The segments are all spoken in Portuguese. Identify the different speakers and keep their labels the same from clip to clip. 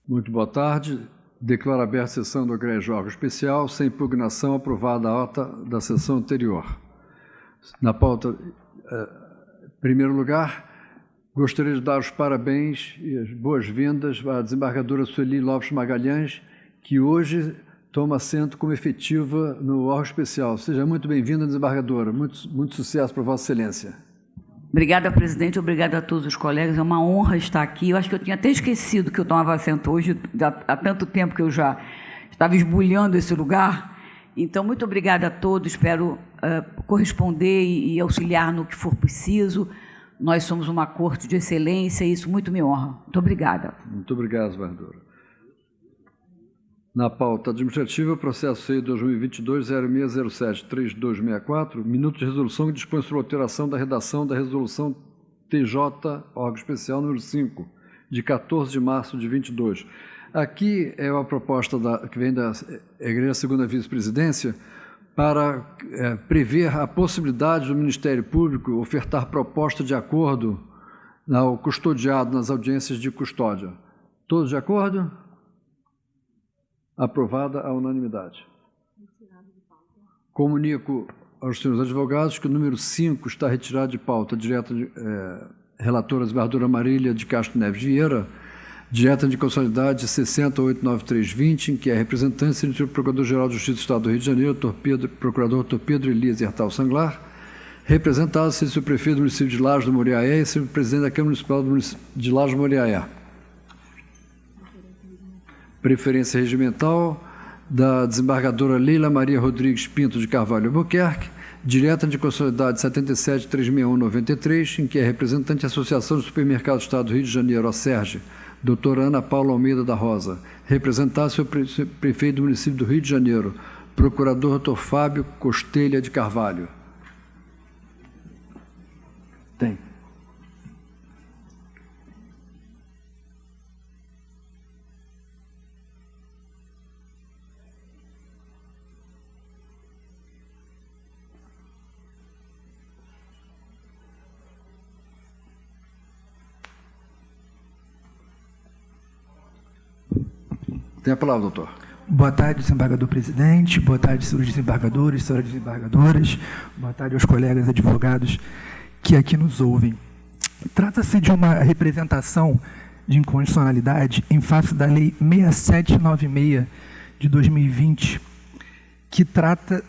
Speaker 1: Muito boa tarde. Declaro aberta a sessão do Egrégio Órgão Especial, sem impugnação, aprovada a ata da sessão anterior. Na pauta, em primeiro lugar, gostaria de dar os parabéns e as boas-vindas à desembargadora Sueli Lopes Magalhães, que hoje toma assento como efetiva no órgão especial. Seja muito bem-vinda, desembargadora. Muito sucesso para Vossa Excelência.
Speaker 2: Obrigada, presidente. Obrigada a todos os colegas. É uma honra estar aqui. Eu acho que eu tinha até esquecido que eu tomava assento hoje, há tanto tempo que eu já estava esbulhando esse lugar. Então, muito obrigada a todos. Espero corresponder e auxiliar no que for preciso. Nós somos uma corte de excelência e isso muito me honra. Muito obrigada.
Speaker 1: Muito obrigado, desembargadora. Na pauta administrativa, processo CI 2022-0607-3264, minuto de resolução que dispõe sobre a alteração da redação da resolução TJ, órgão especial número 5, de 14 de março de 22. Aqui é uma proposta que vem da Igreja Segunda Vice-Presidência para prever a possibilidade do Ministério Público ofertar proposta de acordo ao custodiado nas audiências de custódia. Todos de acordo? Aprovada a unanimidade. Comunico aos senhores advogados que o número 5 está retirado de pauta. Relatora desembargadora Marília de Castro Neves Vieira, direta de constitucionalidade 60.89320, em que é representante do Procurador-Geral de Justiça do Estado do Rio de Janeiro, Procurador Dr. Pedro Elias Hertal Sanglar, representado o prefeito do município de Lajes do Moriaé e o presidente da Câmara Municipal de Lajes do Moriaé. Preferência regimental da desembargadora Leila Maria Rodrigues Pinto de Carvalho Albuquerque, direta de constitucionalidade 77.36193, em que é representante da Associação de Supermercados do Estado do Rio de Janeiro, ASERJ, doutora Ana Paula Almeida da Rosa, representado o prefeito do município do Rio de Janeiro, procurador Dr. Fábio Costelha de Carvalho. Tem. Tem a palavra, doutor.
Speaker 3: Boa tarde, desembargador presidente. Boa tarde, senhores desembargadores, senhoras desembargadoras. Boa tarde aos colegas advogados que aqui nos ouvem. Trata-se de uma representação de inconstitucionalidade em face da Lei 6796 de 2020, que trata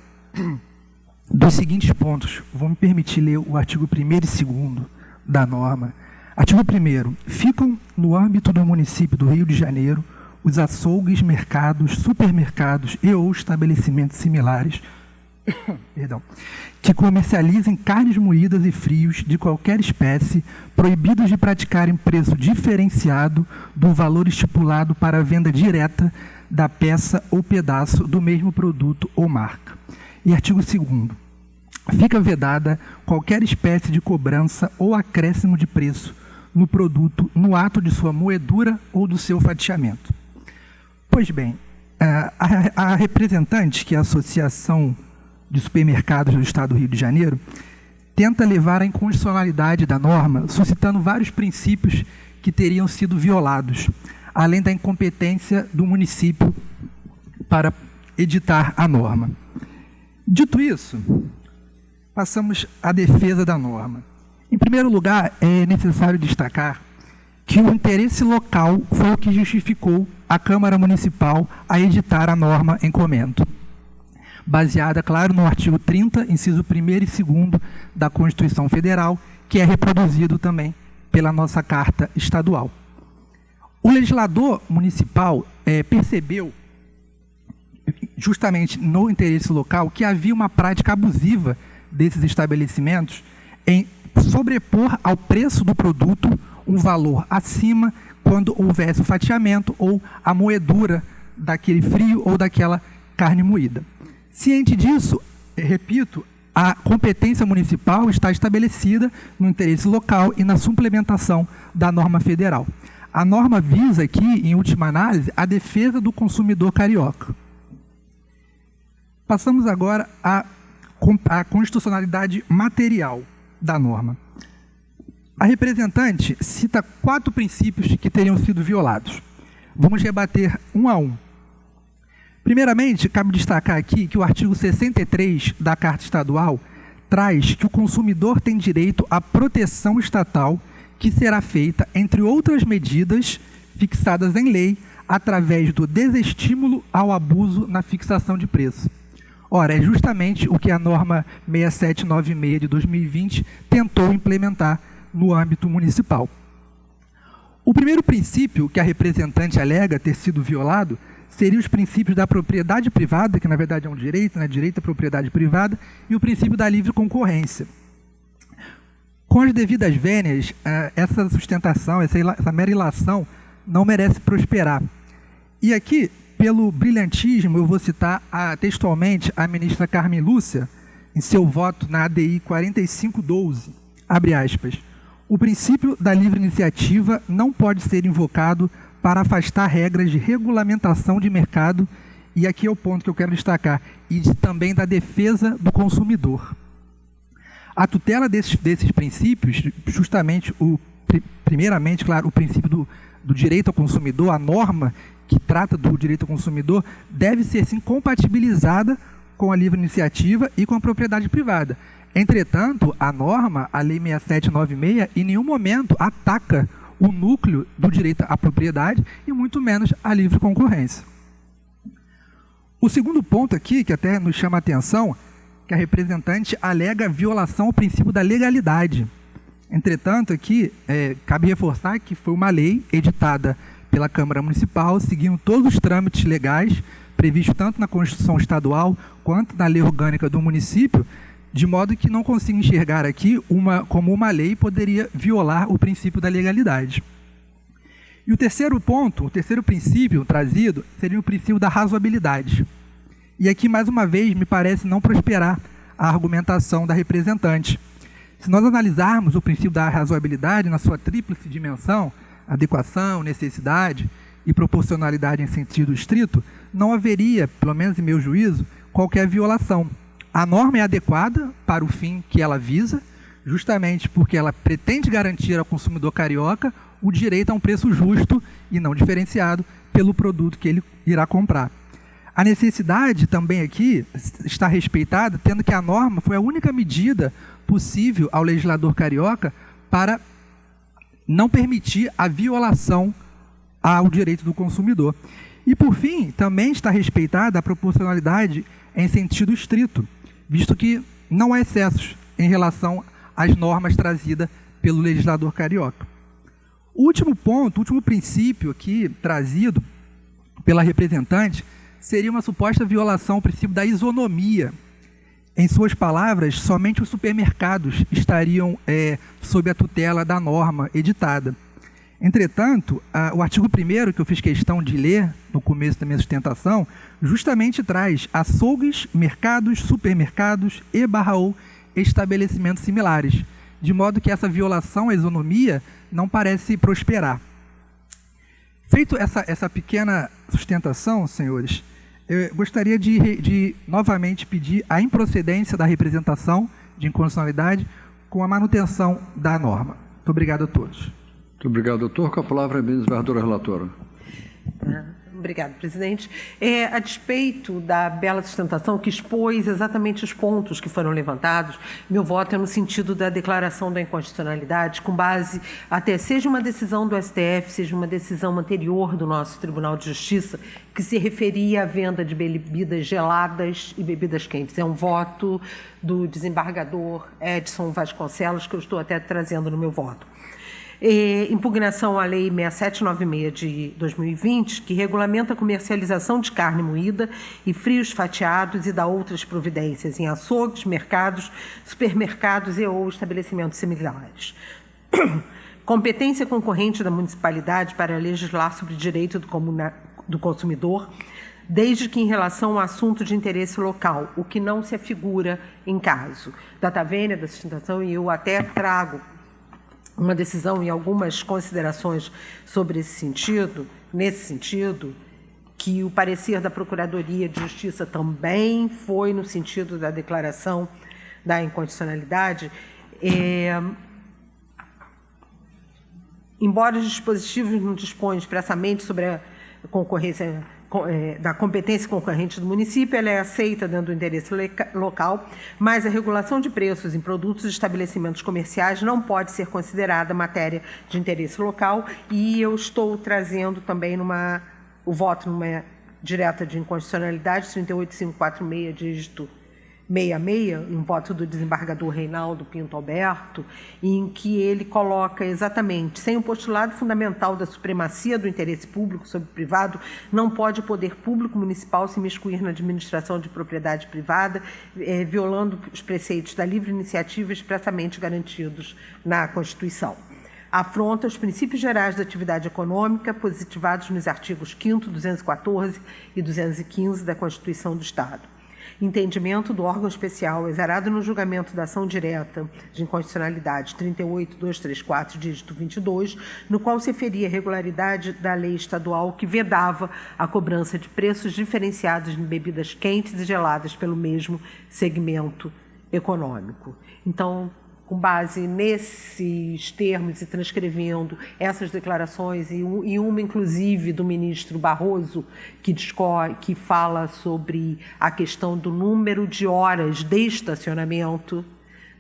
Speaker 3: dos seguintes pontos. Vou me permitir ler o artigo 1º e 2º da norma. Artigo 1º. Ficam no âmbito do município do Rio de Janeiro os açougues, mercados, supermercados e ou estabelecimentos similares que comercializem carnes moídas e frios de qualquer espécie, proibidos de praticarem preço diferenciado do valor estipulado para a venda direta da peça ou pedaço do mesmo produto ou marca. E artigo 2º. Fica vedada qualquer espécie de cobrança ou acréscimo de preço no produto no ato de sua moedura ou do seu fatiamento. Pois bem, a representante, que é a Associação de Supermercados do Estado do Rio de Janeiro, tenta levar a inconstitucionalidade da norma, suscitando vários princípios que teriam sido violados, além da incompetência do município para editar a norma. Dito isso, passamos à defesa da norma. Em primeiro lugar, é necessário destacar que o interesse local foi o que justificou a Câmara Municipal a editar a norma em comento, baseada, claro, no artigo 30, inciso 1º e 2º da Constituição Federal, que é reproduzido também pela nossa Carta Estadual. O legislador municipal percebeu, justamente no interesse local, que havia uma prática abusiva desses estabelecimentos em sobrepor ao preço do produto um valor acima quando houvesse o fatiamento ou a moedura daquele frio ou daquela carne moída. Ciente disso, repito, a competência municipal está estabelecida no interesse local e na suplementação da norma federal. A norma visa aqui, em última análise, a defesa do consumidor carioca. Passamos agora à constitucionalidade material da norma. A representante cita 4 princípios que teriam sido violados. Vamos rebater um a um. Primeiramente, cabe destacar aqui que o artigo 63 da Carta Estadual traz que o consumidor tem direito à proteção estatal que será feita, entre outras medidas fixadas em lei, através do desestímulo ao abuso na fixação de preço. Ora, é justamente o que a norma 6796 de 2020 tentou implementar no âmbito municipal. O primeiro princípio que a representante alega ter sido violado seria os princípios da propriedade privada, que na verdade é um direito, né? Direito à propriedade privada, e o princípio da livre concorrência. Com as devidas vênias, essa sustentação, essa mera ilação, não merece prosperar. E aqui, pelo brilhantismo, eu vou citar textualmente a ministra Carmen Lúcia, em seu voto na ADI 4512, abre aspas, o princípio da livre iniciativa não pode ser invocado para afastar regras de regulamentação de mercado, e aqui é o ponto que eu quero destacar, e também da defesa do consumidor. A tutela desses princípios, justamente, primeiramente, claro, o princípio do direito ao consumidor, a norma que trata do direito ao consumidor, deve ser, sim, compatibilizada com a livre iniciativa e com a propriedade privada. Entretanto, a norma, a Lei 6796, em nenhum momento ataca o núcleo do direito à propriedade e muito menos a livre concorrência. O segundo ponto aqui, que até nos chama a atenção, que a representante alega violação ao princípio da legalidade. Entretanto, aqui cabe reforçar que foi uma lei editada pela Câmara Municipal, seguindo todos os trâmites legais previstos tanto na Constituição Estadual quanto na Lei Orgânica do município, de modo que não consigo enxergar aqui como uma lei poderia violar o princípio da legalidade. E o terceiro ponto, o terceiro princípio trazido, seria o princípio da razoabilidade. E aqui, mais uma vez, me parece não prosperar a argumentação da representante. Se nós analisarmos o princípio da razoabilidade na sua tríplice dimensão, adequação, necessidade e proporcionalidade em sentido estrito, não haveria, pelo menos em meu juízo, qualquer violação. A norma é adequada para o fim que ela visa, justamente porque ela pretende garantir ao consumidor carioca o direito a um preço justo e não diferenciado pelo produto que ele irá comprar. A necessidade também aqui está respeitada, tendo que a norma foi a única medida possível ao legislador carioca para não permitir a violação ao direito do consumidor. E, por fim, também está respeitada a proporcionalidade em sentido estrito, visto que não há excessos em relação às normas trazidas pelo legislador carioca. O último ponto, o último princípio aqui trazido pela representante seria uma suposta violação ao princípio da isonomia. Em suas palavras, somente os supermercados estariam sob a tutela da norma editada. Entretanto, o artigo 1º, que eu fiz questão de ler no começo da minha sustentação, justamente traz açougues, mercados, supermercados e/ou estabelecimentos similares, de modo que essa violação à isonomia não parece prosperar. Feito essa pequena sustentação, senhores, eu gostaria de novamente pedir a improcedência da representação de inconstitucionalidade com a manutenção da norma. Muito obrigado a todos.
Speaker 1: Muito obrigado, doutor. Com a palavra, a desembargadora relatora.
Speaker 4: Obrigada, presidente. A despeito da bela sustentação que expôs exatamente os pontos que foram levantados, meu voto é no sentido da declaração da inconstitucionalidade, com base até seja uma decisão do STF, seja uma decisão anterior do nosso Tribunal de Justiça, que se referia à venda de bebidas geladas e bebidas quentes. É um voto do desembargador Edson Vasconcelos, que eu estou até trazendo no meu voto. Impugnação à Lei 6796 de 2020, que regulamenta a comercialização de carne moída e frios fatiados e dá outras providências em açougues, mercados, supermercados e ou estabelecimentos similares. Competência concorrente da municipalidade para legislar sobre direito do consumidor, desde que em relação ao assunto de interesse local, o que não se afigura em caso. Data vênia da sustentação, e eu até trago uma decisão e algumas considerações sobre nesse sentido, que o parecer da Procuradoria de Justiça também foi no sentido da declaração da inconstitucionalidade. Embora os dispositivos não dispõem expressamente sobre a da competência concorrente do município, ela é aceita dentro do interesse local, mas a regulação de preços em produtos e estabelecimentos comerciais não pode ser considerada matéria de interesse local, e eu estou trazendo também o voto numa direta de inconstitucionalidade 38546, dígito 66, um voto do desembargador Reinaldo Pinto Alberto, em que ele coloca exatamente: sem o postulado fundamental da supremacia do interesse público sobre o privado, não pode o poder público municipal se imiscuir na administração de propriedade privada, violando os preceitos da livre iniciativa expressamente garantidos na Constituição. Afronta os princípios gerais da atividade econômica positivados nos artigos 5º, 214 e 215 da Constituição do Estado. Entendimento do órgão especial exarado no julgamento da ação direta de inconstitucionalidade 38234, dígito 22, no qual se referia a irregularidade da lei estadual que vedava a cobrança de preços diferenciados em bebidas quentes e geladas pelo mesmo segmento econômico. Então, com base nesses termos e transcrevendo essas declarações, e uma, inclusive, do ministro Barroso, que fala sobre a questão do número de horas de estacionamento,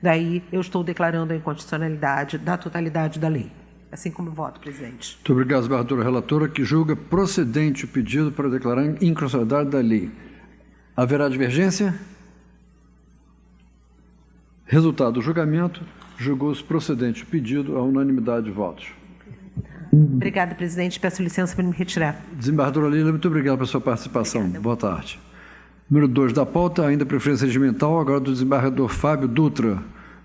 Speaker 4: daí eu estou declarando a inconstitucionalidade da totalidade da lei. Assim como eu voto, presidente.
Speaker 1: Muito obrigado, desembargadora relatora, que julga procedente o pedido para declarar a inconstitucionalidade da lei. Haverá divergência? Resultado do julgamento: julgou-se procedente o pedido à unanimidade de votos.
Speaker 4: Obrigada, presidente. Peço licença para me retirar.
Speaker 1: Desembargadora Lila, muito obrigado pela sua participação. Obrigada. Boa tarde. Número 2 da pauta, ainda preferência regimental, agora do desembargador Fábio Dutra,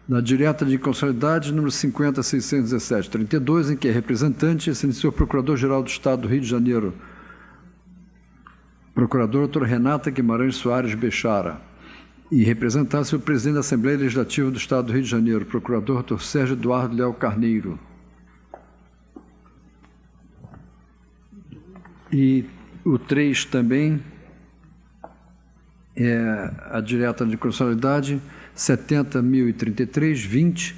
Speaker 1: na direta de inconstitucionalidade, número 50.617/32, em que é representante, se iniciou o Procurador-Geral do Estado do Rio de Janeiro, Procuradora doutora Renata Guimarães Soares Bechara, e representasse o presidente da Assembleia Legislativa do Estado do Rio de Janeiro, procurador doutor Sérgio Eduardo Léo Carneiro. E o 3 também é a direta de constitucionalidade 70.033/20,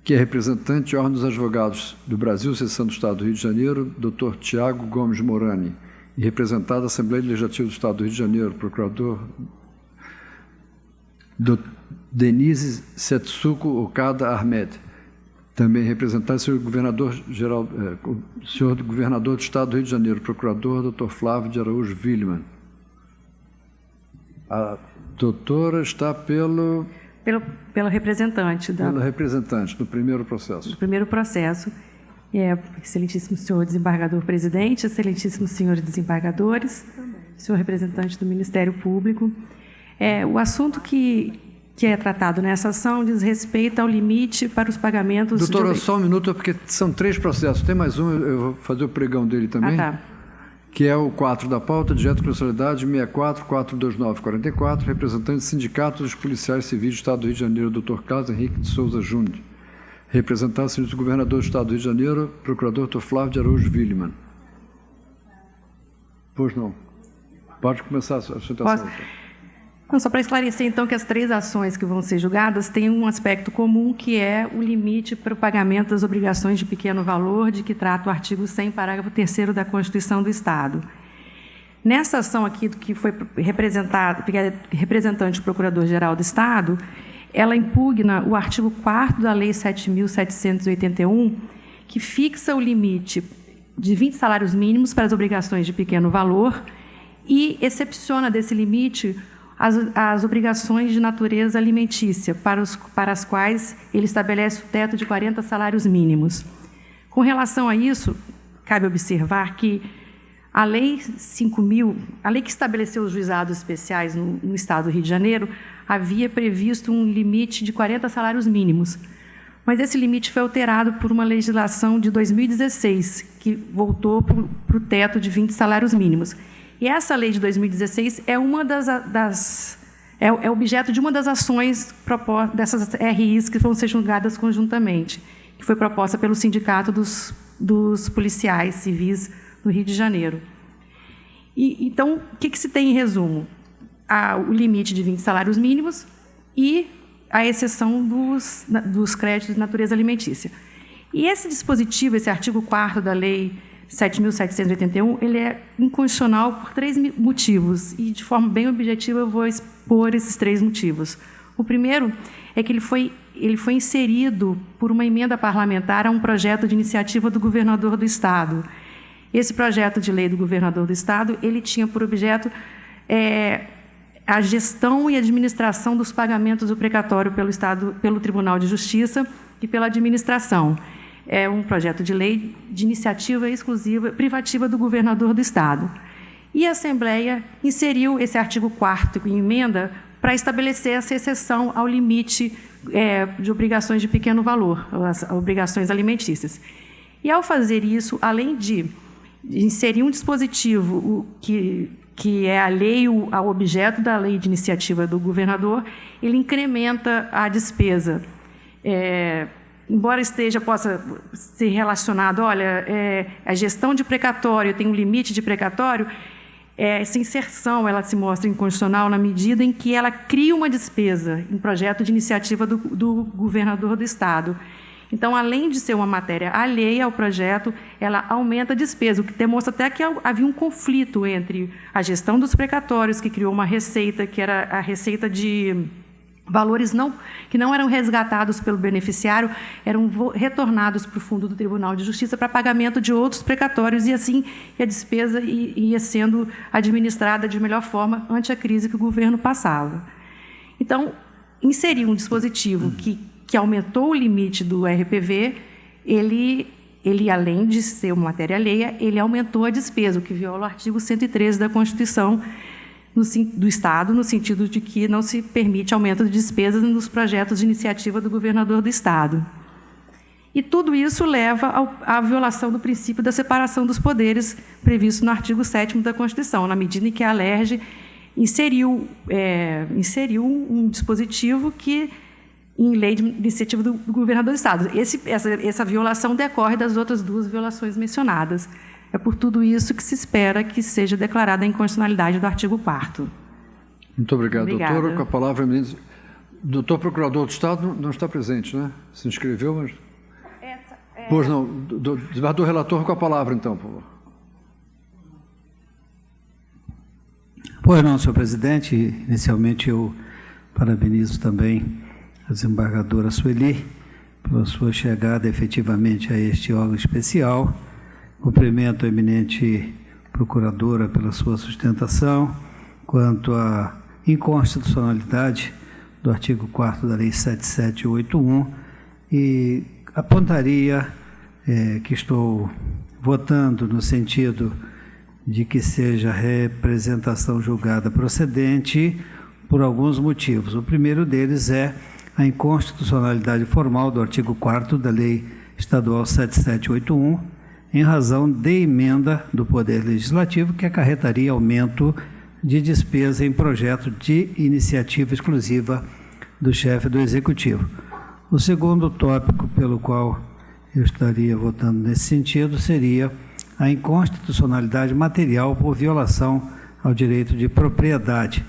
Speaker 1: que é representante de Ordem dos Advogados do Brasil, seção do Estado do Rio de Janeiro, doutor Tiago Gomes Morani, e representado da Assembleia Legislativa do Estado do Rio de Janeiro, procurador do Denise Setsuko Okada Ahmed, também representante do senhor governador-geral, senhor governador do Estado do Rio de Janeiro, procurador Dr. Flávio de Araújo Williman. A doutora está pelo
Speaker 5: representante.
Speaker 1: Pelo representante do primeiro processo.
Speaker 5: Do primeiro processo. Excelentíssimo senhor desembargador presidente, excelentíssimos senhores desembargadores, senhor representante do Ministério Público. O assunto que é tratado nessa ação diz respeito ao limite para os pagamentos...
Speaker 1: Doutora, só um minuto, porque são 3 processos. Tem mais um, eu vou fazer o pregão dele também.
Speaker 5: Tá.
Speaker 1: Que é o 4 da pauta, direto de constitucionalidade 64.429/44, representante do Sindicato dos Policiais Civis do Estado do Rio de Janeiro, Dr. Carlos Henrique de Souza Júnior. Representante do governador do Estado do Rio de Janeiro, procurador Dr. Flávio de Araújo Williman. Pois não. Pode começar a sua citação.
Speaker 5: Não, só para esclarecer, então, que as 3 ações que vão ser julgadas têm um aspecto comum, que é o limite para o pagamento das obrigações de pequeno valor, de que trata o artigo 100, parágrafo 3º da Constituição do Estado. Nessa ação aqui, que foi representada, que é representante do Procurador-Geral do Estado, ela impugna o artigo 4º da Lei 7.781, que fixa o limite de 20 salários mínimos para as obrigações de pequeno valor e excepciona desse limite as obrigações de natureza alimentícia, para as quais ele estabelece o teto de 40 salários mínimos. Com relação a isso, cabe observar que a Lei 5.000, a lei que estabeleceu os juizados especiais no Estado do Rio de Janeiro, havia previsto um limite de 40 salários mínimos. Mas esse limite foi alterado por uma legislação de 2016, que voltou para o teto de 20 salários mínimos. E essa lei de 2016 é objeto de uma das ações dessas RIs que vão ser julgadas conjuntamente, que foi proposta pelo Sindicato dos Policiais Civis do Rio de Janeiro. Então, o que se tem em resumo? O limite de 20 salários mínimos e a exceção dos créditos de natureza alimentícia. E esse dispositivo, esse artigo 4º da Lei 7.781, ele é inconstitucional por 3 motivos, e de forma bem objetiva eu vou expor esses 3 motivos. O primeiro é que ele foi inserido por uma emenda parlamentar a um projeto de iniciativa do governador do Estado. Esse projeto de lei do governador do Estado, ele tinha por objeto a gestão e administração dos pagamentos do precatório pelo Estado, pelo Tribunal de Justiça e pela administração. É um projeto de lei de iniciativa exclusiva, privativa do governador do Estado. E a Assembleia inseriu esse artigo 4º em emenda para estabelecer essa exceção ao limite de obrigações de pequeno valor, as obrigações alimentícias. E, ao fazer isso, além de inserir um dispositivo que é alheio ao objeto da lei de iniciativa do governador, ele incrementa a despesa. Embora possa ser relacionado, olha, a gestão de precatório tem um limite de precatório, essa inserção ela se mostra inconstitucional na medida em que ela cria uma despesa em projeto de iniciativa do governador do Estado. Então, além de ser uma matéria alheia ao projeto, ela aumenta a despesa, o que demonstra até que havia um conflito entre a gestão dos precatórios, que criou uma receita, que era a receita de valores que não eram resgatados pelo beneficiário, eram retornados para o fundo do Tribunal de Justiça para pagamento de outros precatórios, e assim a despesa ia sendo administrada de melhor forma ante a crise que o governo passava. Então, inserir um dispositivo que aumentou o limite do RPV, ele, além de ser uma matéria alheia, ele aumentou a despesa, o que viola o artigo 113 da Constituição do Estado, no sentido de que não se permite aumento de despesas nos projetos de iniciativa do governador do Estado. E tudo isso leva à violação do princípio da separação dos poderes previsto no artigo 7º da Constituição, na medida em que a Alerj inseriu um dispositivo que, em lei de iniciativa do governador do Estado. Essa violação decorre das outras 2 violações mencionadas. É por tudo isso que se espera que seja declarada a inconstitucionalidade do artigo 4º.
Speaker 1: Muito obrigado,
Speaker 5: Obrigada.
Speaker 1: doutora. Com a palavra, ministro. Doutor Procurador do Estado não está presente, né? Se inscreveu, mas... Pois não. Desembargador relator, com a palavra, então, por favor.
Speaker 6: Pois não, senhor presidente. Inicialmente, eu parabenizo também a desembargadora Sueli pela sua chegada efetivamente a este órgão especial. Cumprimento a eminente procuradora pela sua sustentação quanto à inconstitucionalidade do artigo 4º da Lei 7781 e apontaria que estou votando no sentido de que seja representação julgada procedente por alguns motivos. O primeiro deles é a inconstitucionalidade formal do artigo 4º da Lei Estadual 7781, em razão de emenda do Poder Legislativo que acarretaria aumento de despesa em projeto de iniciativa exclusiva do chefe do Executivo. O segundo tópico pelo qual eu estaria votando nesse sentido seria a inconstitucionalidade material por violação ao direito de propriedade,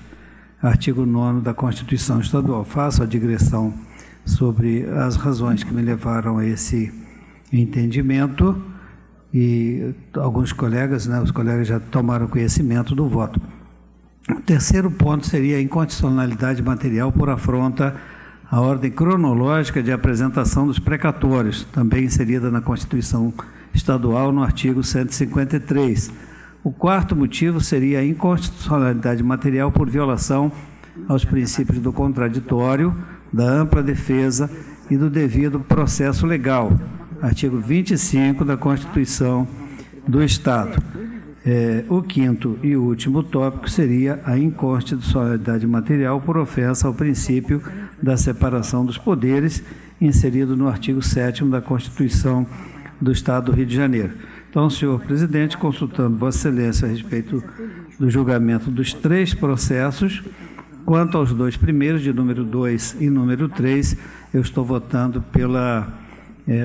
Speaker 6: artigo 9º da Constituição Estadual. Faço a digressão sobre as razões que me levaram a esse entendimento e alguns colegas, os colegas já tomaram conhecimento do voto. O terceiro ponto seria a inconstitucionalidade material por afronta à ordem cronológica de apresentação dos precatórios, também inserida na Constituição Estadual no artigo 153. O quarto motivo seria a inconstitucionalidade material por violação aos princípios do contraditório, da ampla defesa e do devido processo legal, artigo 25 da Constituição do Estado. O quinto e último tópico seria a inconstitucionalidade material por ofensa ao princípio da separação dos poderes, inserido no artigo 7º da Constituição do Estado do Rio de Janeiro. Então, senhor presidente, consultando Vossa Excelência a respeito do julgamento dos 3 processos, quanto aos 2 primeiros, de número 2 e número 3, eu estou votando pela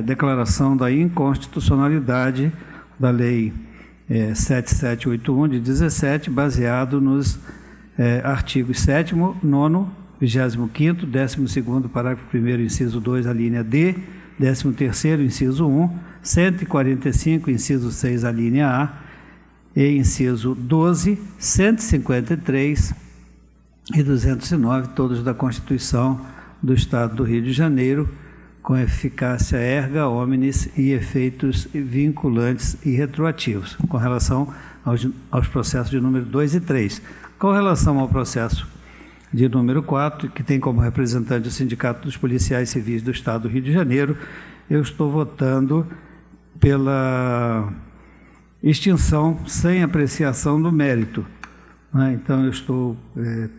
Speaker 6: declaração da inconstitucionalidade da Lei 7781 de 17, baseado nos artigos 7º, 9º, 25º, 12º, parágrafo 1º, inciso 2, a linha D, 13º, inciso 1, 145, inciso 6, a linha A, e inciso 12, 153 e 209, todos da Constituição do Estado do Rio de Janeiro, com eficácia erga omnes e efeitos vinculantes e retroativos, com relação aos processos de número 2 e 3. Com relação ao processo de número 4, que tem como representante o Sindicato dos Policiais Civis do Estado do Rio de Janeiro, eu estou votando pela extinção sem apreciação do mérito. Então,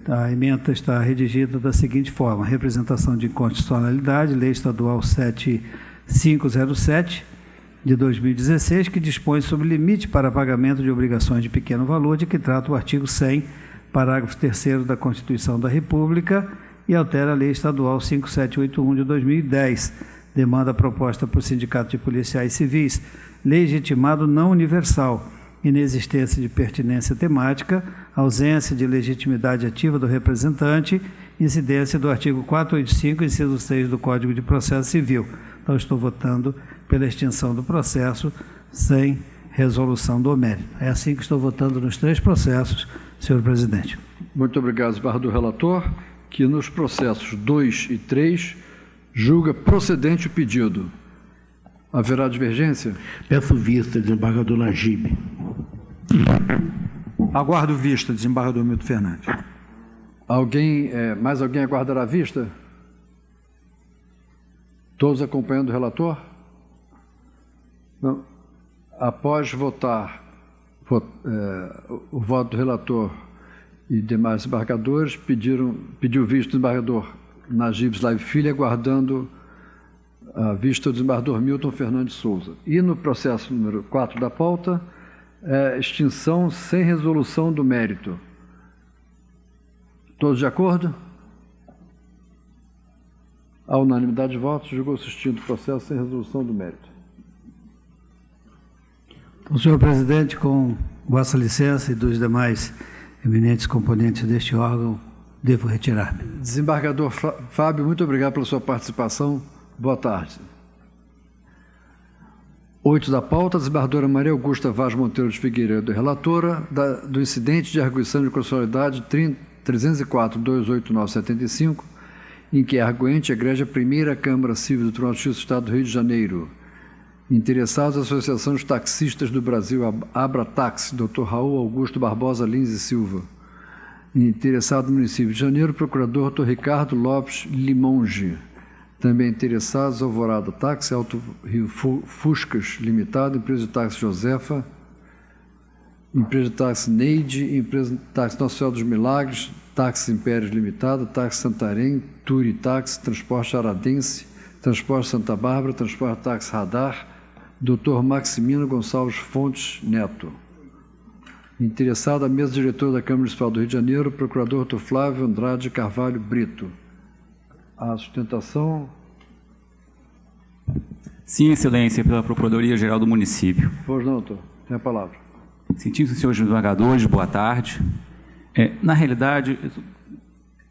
Speaker 6: a ementa está redigida da seguinte forma: representação de inconstitucionalidade, Lei Estadual 7507, de 2016, que dispõe sobre limite para pagamento de obrigações de pequeno valor, de que trata o artigo 100, parágrafo 3º da Constituição da República, e altera a Lei Estadual 5781, de 2010, demanda proposta por Sindicato de Policiais Civis, legitimado não universal, inexistência de pertinência temática, ausência de legitimidade ativa do representante, incidência do artigo 485, inciso 6 do Código de Processo Civil. Então, estou votando pela extinção do processo sem resolução do mérito. É assim que estou votando nos 3 processos, senhor presidente.
Speaker 1: Muito obrigado, desembargador relator, que nos processos 2 e 3 julga procedente o pedido. Haverá divergência?
Speaker 7: Peço vista, desembargador Najib.
Speaker 8: Aguardo vista, desembargador Milton Fernandes.
Speaker 1: Mais alguém aguardará a vista? Todos acompanhando o relator? Não. Após votar o voto do relator e demais desembargadores, pediu vista o desembargador Najib Slaive Filho, aguardando a vista do desembargador Milton Fernandes Souza. E no processo número 4 da pauta, extinção sem resolução do mérito. Todos de acordo? A unanimidade de votos, julgou-se extinto o processo sem resolução do mérito.
Speaker 6: Então, senhor presidente, com vossa licença e dos demais eminentes componentes deste órgão, devo retirar-me.
Speaker 1: Desembargador Fábio, muito obrigado pela sua participação. Boa tarde. 8 da pauta, desembargadora Maria Augusta Vaz Monteiro de Figueiredo, relatora do incidente de arguição de constitucionalidade 304-289-75, em que é arguente egrege a primeira Câmara Civil do Tribunal de Justiça do Estado do Rio de Janeiro. Interessados, a Associação dos Taxistas do Brasil, Abrataxi, Dr. Raul Augusto Barbosa Lins e Silva. Interessado no município de Janeiro, procurador Dr. Ricardo Lopes Limonge. Também interessados, Alvorada Táxi, Alto Rio Fuscas Limitado, Empresa de Táxi Josefa, Empresa de Táxi Neide, Empresa de Táxi Nossa Senhora dos Milagres, Táxi Impérios Limitada, Táxi Santarém, Turi Táxi, Transporte Aradense, Transporte Santa Bárbara, Transporte Táxi Radar, Dr. Maximino Gonçalves Fontes Neto. Interessado, a mesa diretora da Câmara Municipal do Rio de Janeiro, procurador Dr. Flávio Andrade Carvalho Brito. A sustentação.
Speaker 9: Sim, excelência, pela Procuradoria-Geral do Município.
Speaker 1: Pois não, doutor. Tem a palavra.
Speaker 9: Sentimos, senhores desembargadores, boa tarde. Na realidade,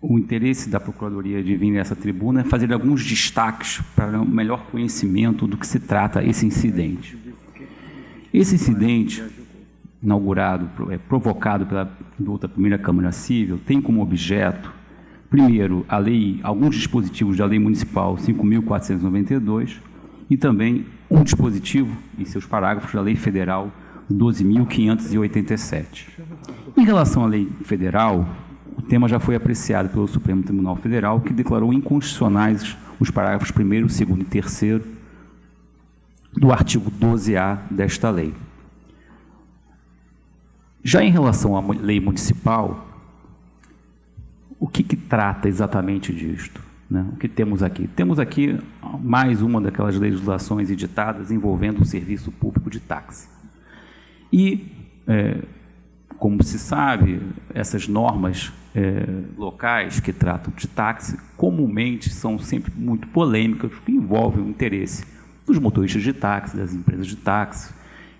Speaker 9: o interesse da Procuradoria de vir nessa tribuna é fazer alguns destaques para um melhor conhecimento do que se trata esse incidente. Esse incidente, inaugurado, provocado pela outra primeira Câmara Civil, tem como objeto, primeiro, alguns dispositivos da Lei Municipal 5.492 e também um dispositivo, em seus parágrafos, da Lei Federal 12.587. Em relação à Lei Federal, o tema já foi apreciado pelo Supremo Tribunal Federal, que declarou inconstitucionais os parágrafos 1º, 2º e 3º do artigo 12A desta lei. Já em relação à lei municipal, o que trata exatamente disto? Né? O que temos aqui? Temos aqui mais uma daquelas legislações editadas envolvendo o serviço público de táxi. E, como se sabe, essas normas locais que tratam de táxi, comumente são sempre muito polêmicas, porque envolvem o interesse dos motoristas de táxi, das empresas de táxi,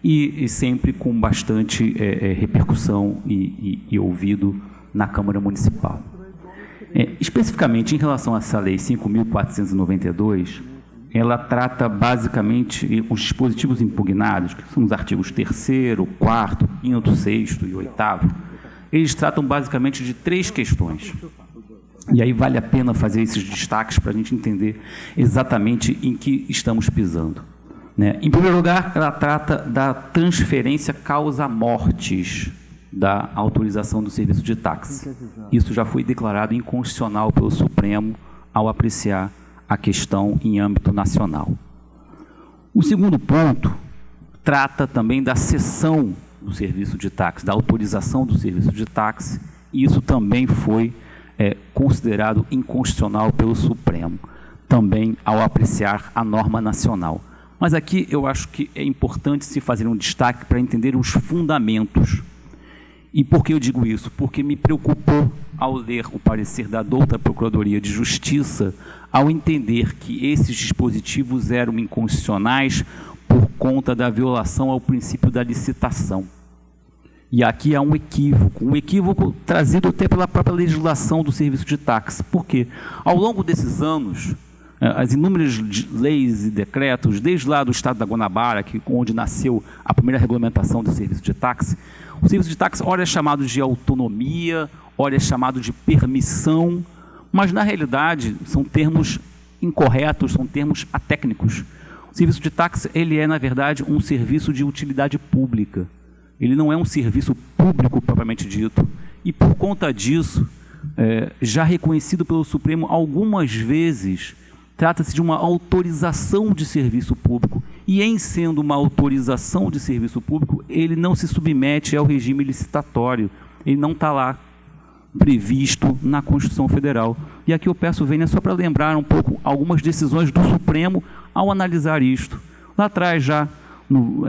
Speaker 9: e sempre com bastante repercussão e ouvido na Câmara Municipal. Especificamente em relação a essa Lei 5.492, ela trata basicamente os dispositivos impugnados, que são os artigos 3º, 4º, 5º, 6º e 8º. Eles tratam basicamente de 3 questões. E aí vale a pena fazer esses destaques para a gente entender exatamente em que estamos pisando, né? Em primeiro lugar, ela trata da transferência causa-mortes da autorização do serviço de táxi. Isso já foi declarado inconstitucional pelo Supremo ao apreciar a questão em âmbito nacional. O segundo ponto trata também da cessão do serviço de táxi, da autorização do serviço de táxi, e isso também foi considerado inconstitucional pelo Supremo, também ao apreciar a norma nacional. Mas aqui eu acho que é importante se fazer um destaque para entender os fundamentos. E por que eu digo isso? Porque me preocupou ao ler o parecer da douta Procuradoria de Justiça, ao entender que esses dispositivos eram inconstitucionais por conta da violação ao princípio da licitação. E aqui há um equívoco trazido até pela própria legislação do serviço de táxi. Por quê? Ao longo desses anos, as inúmeras leis e decretos, desde lá do Estado da Guanabara, onde nasceu a primeira regulamentação do serviço de táxi, o serviço de táxi, ora é chamado de autonomia, ora é chamado de permissão, mas na realidade são termos incorretos, são termos atécnicos. O serviço de táxi, ele é, na verdade, um serviço de utilidade pública. Ele não é um serviço público propriamente dito. E por conta disso, já reconhecido pelo Supremo algumas vezes, trata-se de uma autorização de serviço público, e em sendo uma autorização de serviço público, ele não se submete ao regime licitatório, ele não está lá previsto na Constituição Federal. E aqui eu peço vênia só para lembrar um pouco algumas decisões do Supremo ao analisar isto. Lá atrás, já no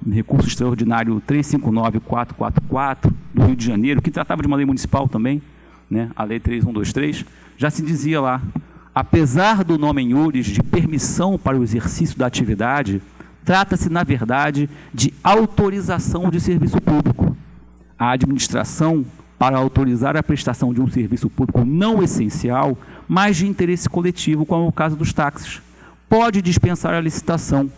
Speaker 9: recurso extraordinário 359.444 do Rio de Janeiro, que tratava de uma lei municipal também, né, a Lei 3.123, já se dizia lá: apesar do nome em iuris de permissão para o exercício da atividade, trata-se, na verdade, de autorização de serviço público. A administração, para autorizar a prestação de um serviço público não essencial, mas de interesse coletivo, como é o caso dos táxis, pode dispensar a licitação,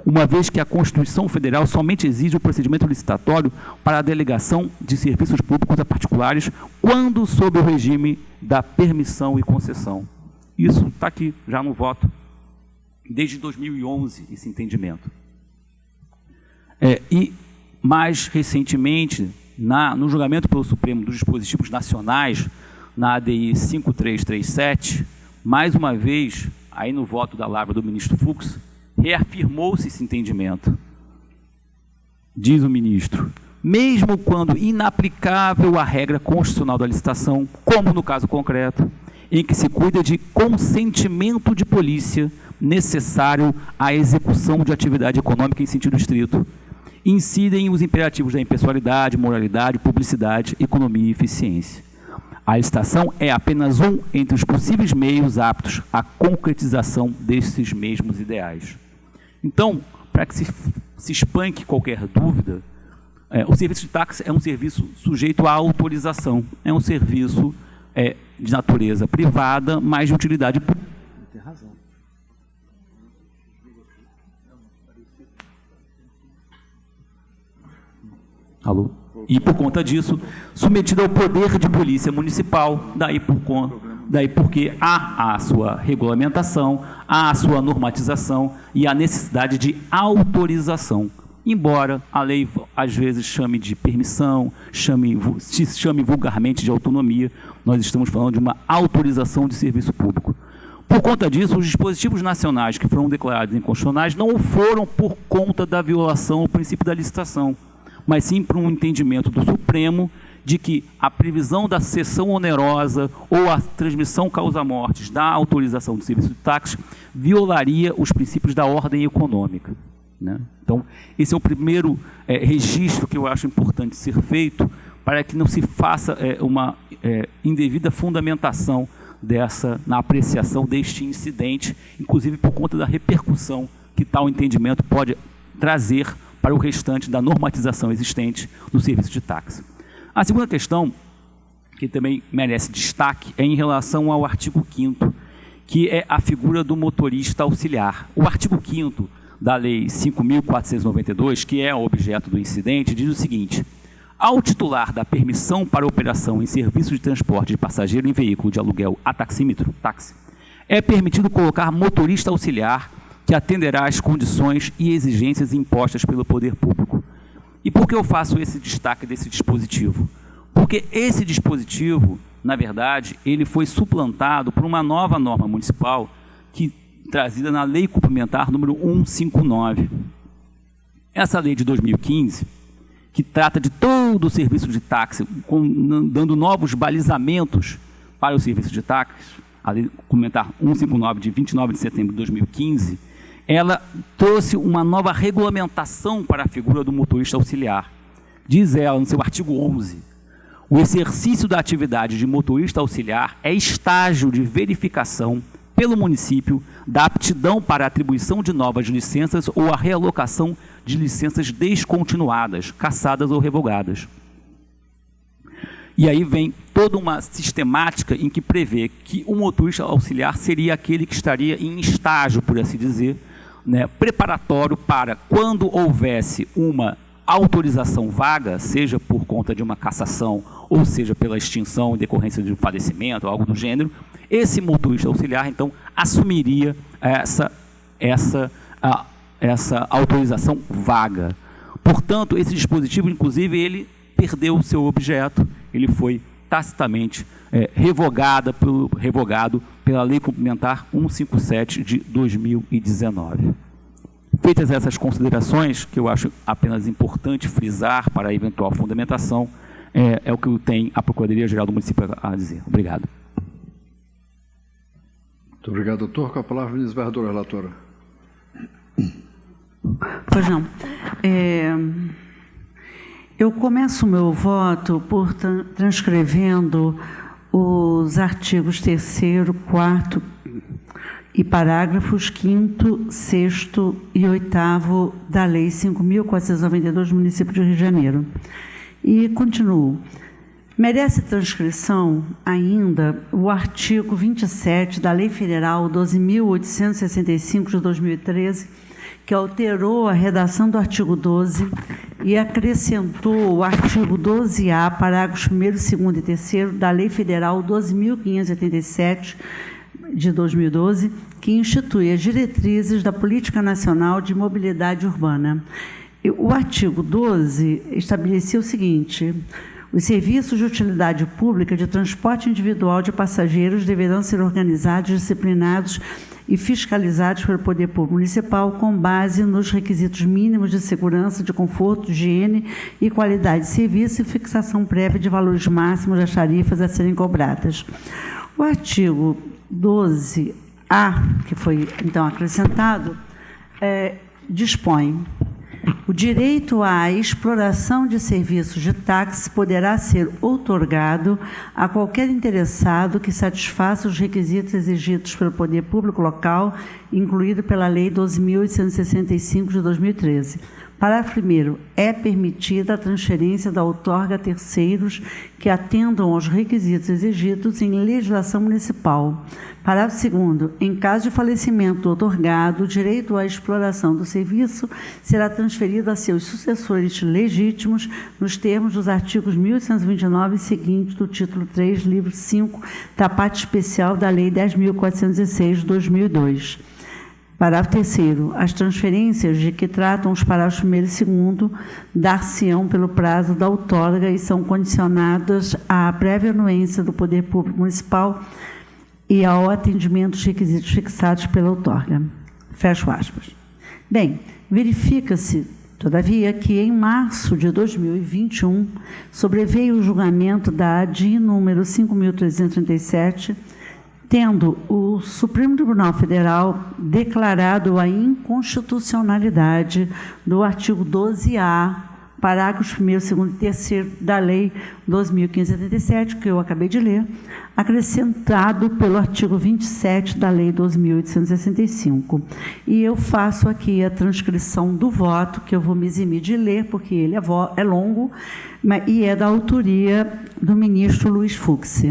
Speaker 9: uma vez que a Constituição Federal somente exige o procedimento licitatório para a delegação de serviços públicos a particulares, quando sob o regime da permissão e concessão. Isso está aqui, já no voto, desde 2011, esse entendimento. E, mais recentemente, no julgamento pelo Supremo dos dispositivos nacionais, na ADI 5337, mais uma vez, aí no voto da lavra do ministro Fux, reafirmou-se esse entendimento. Diz o ministro: mesmo quando inaplicável a regra constitucional da licitação, como no caso concreto, em que se cuida de consentimento de polícia necessário à execução de atividade econômica em sentido estrito, incidem os imperativos da impessoalidade, moralidade, publicidade, economia e eficiência. A licitação é apenas um entre os possíveis meios aptos à concretização desses mesmos ideais. Então, para que se espanque qualquer dúvida, o serviço de táxi é um serviço sujeito à autorização, é um serviço de natureza privada, mas de utilidade pública. Tem razão. Alô? E por conta disso, submetido ao poder de polícia municipal, daí porque há a sua regulamentação, há a sua normatização e a necessidade de autorização. Embora a lei, às vezes, chame de permissão, se chame vulgarmente de autonomia, nós estamos falando de uma autorização de serviço público. Por conta disso, os dispositivos nacionais que foram declarados inconstitucionais não foram por conta da violação ao princípio da licitação, mas sim por um entendimento do Supremo de que a previsão da cessão onerosa ou a transmissão causa-mortes da autorização do serviço de táxi violaria os princípios da ordem econômica, né? Então, esse é o primeiro registro que eu acho importante ser feito para que não se faça uma indevida fundamentação na apreciação deste incidente, inclusive por conta da repercussão que tal entendimento pode trazer para o restante da normatização existente no serviço de táxi. A segunda questão, que também merece destaque, é em relação ao artigo 5º, que é a figura do motorista auxiliar. O artigo 5º da Lei 5.492, que é o objeto do incidente, diz o seguinte: ao titular da permissão para operação em serviço de transporte de passageiro em veículo de aluguel a taxímetro, táxi, é permitido colocar motorista auxiliar que atenderá às condições e exigências impostas pelo poder público. E por que eu faço esse destaque desse dispositivo? Porque esse dispositivo, na verdade, ele foi suplantado por uma nova norma municipal trazida na Lei Complementar número 159. Essa lei de 2015, que trata de todo o serviço de táxi, dando novos balizamentos para o serviço de táxi, a Lei Complementar 159, de 29 de setembro de 2015, ela trouxe uma nova regulamentação para a figura do motorista auxiliar. Diz ela, no seu artigo 11, o exercício da atividade de motorista auxiliar é estágio de verificação pelo município da aptidão para a atribuição de novas licenças ou a realocação de licenças descontinuadas, cassadas ou revogadas. E aí vem toda uma sistemática em que prevê que o motorista auxiliar seria aquele que estaria em estágio, por assim dizer, né, preparatório para, quando houvesse uma autorização vaga, seja por conta de uma cassação ou seja pela extinção em decorrência de um falecimento, algo do gênero, esse motorista auxiliar, então, assumiria essa autorização vaga. Portanto, esse dispositivo, inclusive, ele perdeu o seu objeto, ele foi tacitamente revogado pela Lei Complementar 157 de 2019. Feitas essas considerações, que eu acho apenas importante frisar para a eventual fundamentação, é o que tem a Procuradoria-Geral do Município a dizer. Obrigado.
Speaker 1: Muito obrigado, doutor. Com a palavra, ministra vereadora relatora.
Speaker 10: Pois não. Eu começo o meu voto por transcrevendo os artigos 3º, 4º e parágrafos 5º, 6º e 8º da Lei 5.492 do município de Rio de Janeiro. E continuo. Merece transcrição ainda o artigo 27 da Lei Federal 12.865 de 2013, que alterou a redação do artigo 12 e acrescentou o artigo 12A, parágrafos 1º, 2º e 3º da Lei Federal 12.587 de 2012, que institui as diretrizes da Política Nacional de Mobilidade Urbana. O artigo 12 estabelecia o seguinte: os serviços de utilidade pública de transporte individual de passageiros deverão ser organizados, disciplinados e fiscalizados pelo Poder Público Municipal com base nos requisitos mínimos de segurança, de conforto, higiene e qualidade de serviço e fixação prévia de valores máximos das tarifas a serem cobradas. O artigo 12A, que foi então acrescentado, dispõe: o direito à exploração de serviços de táxi poderá ser outorgado a qualquer interessado que satisfaça os requisitos exigidos pelo Poder Público Local, incluído pela Lei 12.865 de 2013. Parágrafo 1º. É permitida a transferência da outorga a terceiros que atendam aos requisitos exigidos em legislação municipal. Parágrafo 2º. Em caso de falecimento do outorgado, o direito à exploração do serviço será transferido a seus sucessores legítimos nos termos dos artigos 1129 e seguintes do título 3, livro 5, da parte especial da Lei 10.416 de 2002. Parágrafo 3º. As transferências de que tratam os parágrafos 1º e 2º dar-se-ão pelo prazo da outorga e são condicionadas à prévia anuência do Poder Público Municipal e ao atendimento dos requisitos fixados pela outorga. Fecho aspas. Bem, verifica-se, todavia, que em março de 2021 sobreveio o julgamento da ADI número 5.337, tendo o Supremo Tribunal Federal declarado a inconstitucionalidade do artigo 12A, parágrafos 1º, 2º e 3º da Lei 12.587, que eu acabei de ler, acrescentado pelo artigo 27 da Lei 12.865. E eu faço aqui a transcrição do voto, que eu vou me eximir de ler, porque ele é longo, e é da autoria do ministro Luiz Fux.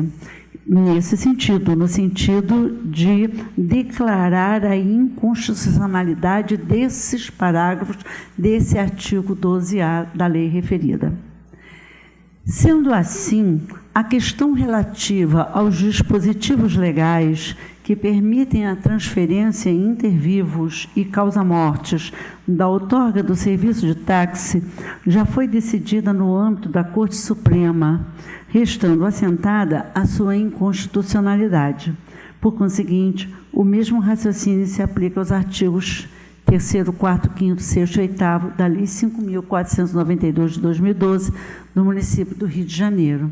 Speaker 10: nesse sentido, no sentido de declarar a inconstitucionalidade desses parágrafos desse artigo 12A da lei referida. Sendo assim, a questão relativa aos dispositivos legais que permitem a transferência inter vivos e causa-mortes da outorga do serviço de táxi já foi decidida no âmbito da Corte Suprema, restando assentada a sua inconstitucionalidade. Por conseguinte, o mesmo raciocínio se aplica aos artigos 3º, 4º, 5º, 6º e 8º da Lei 5.492 de 2012 do município do Rio de Janeiro.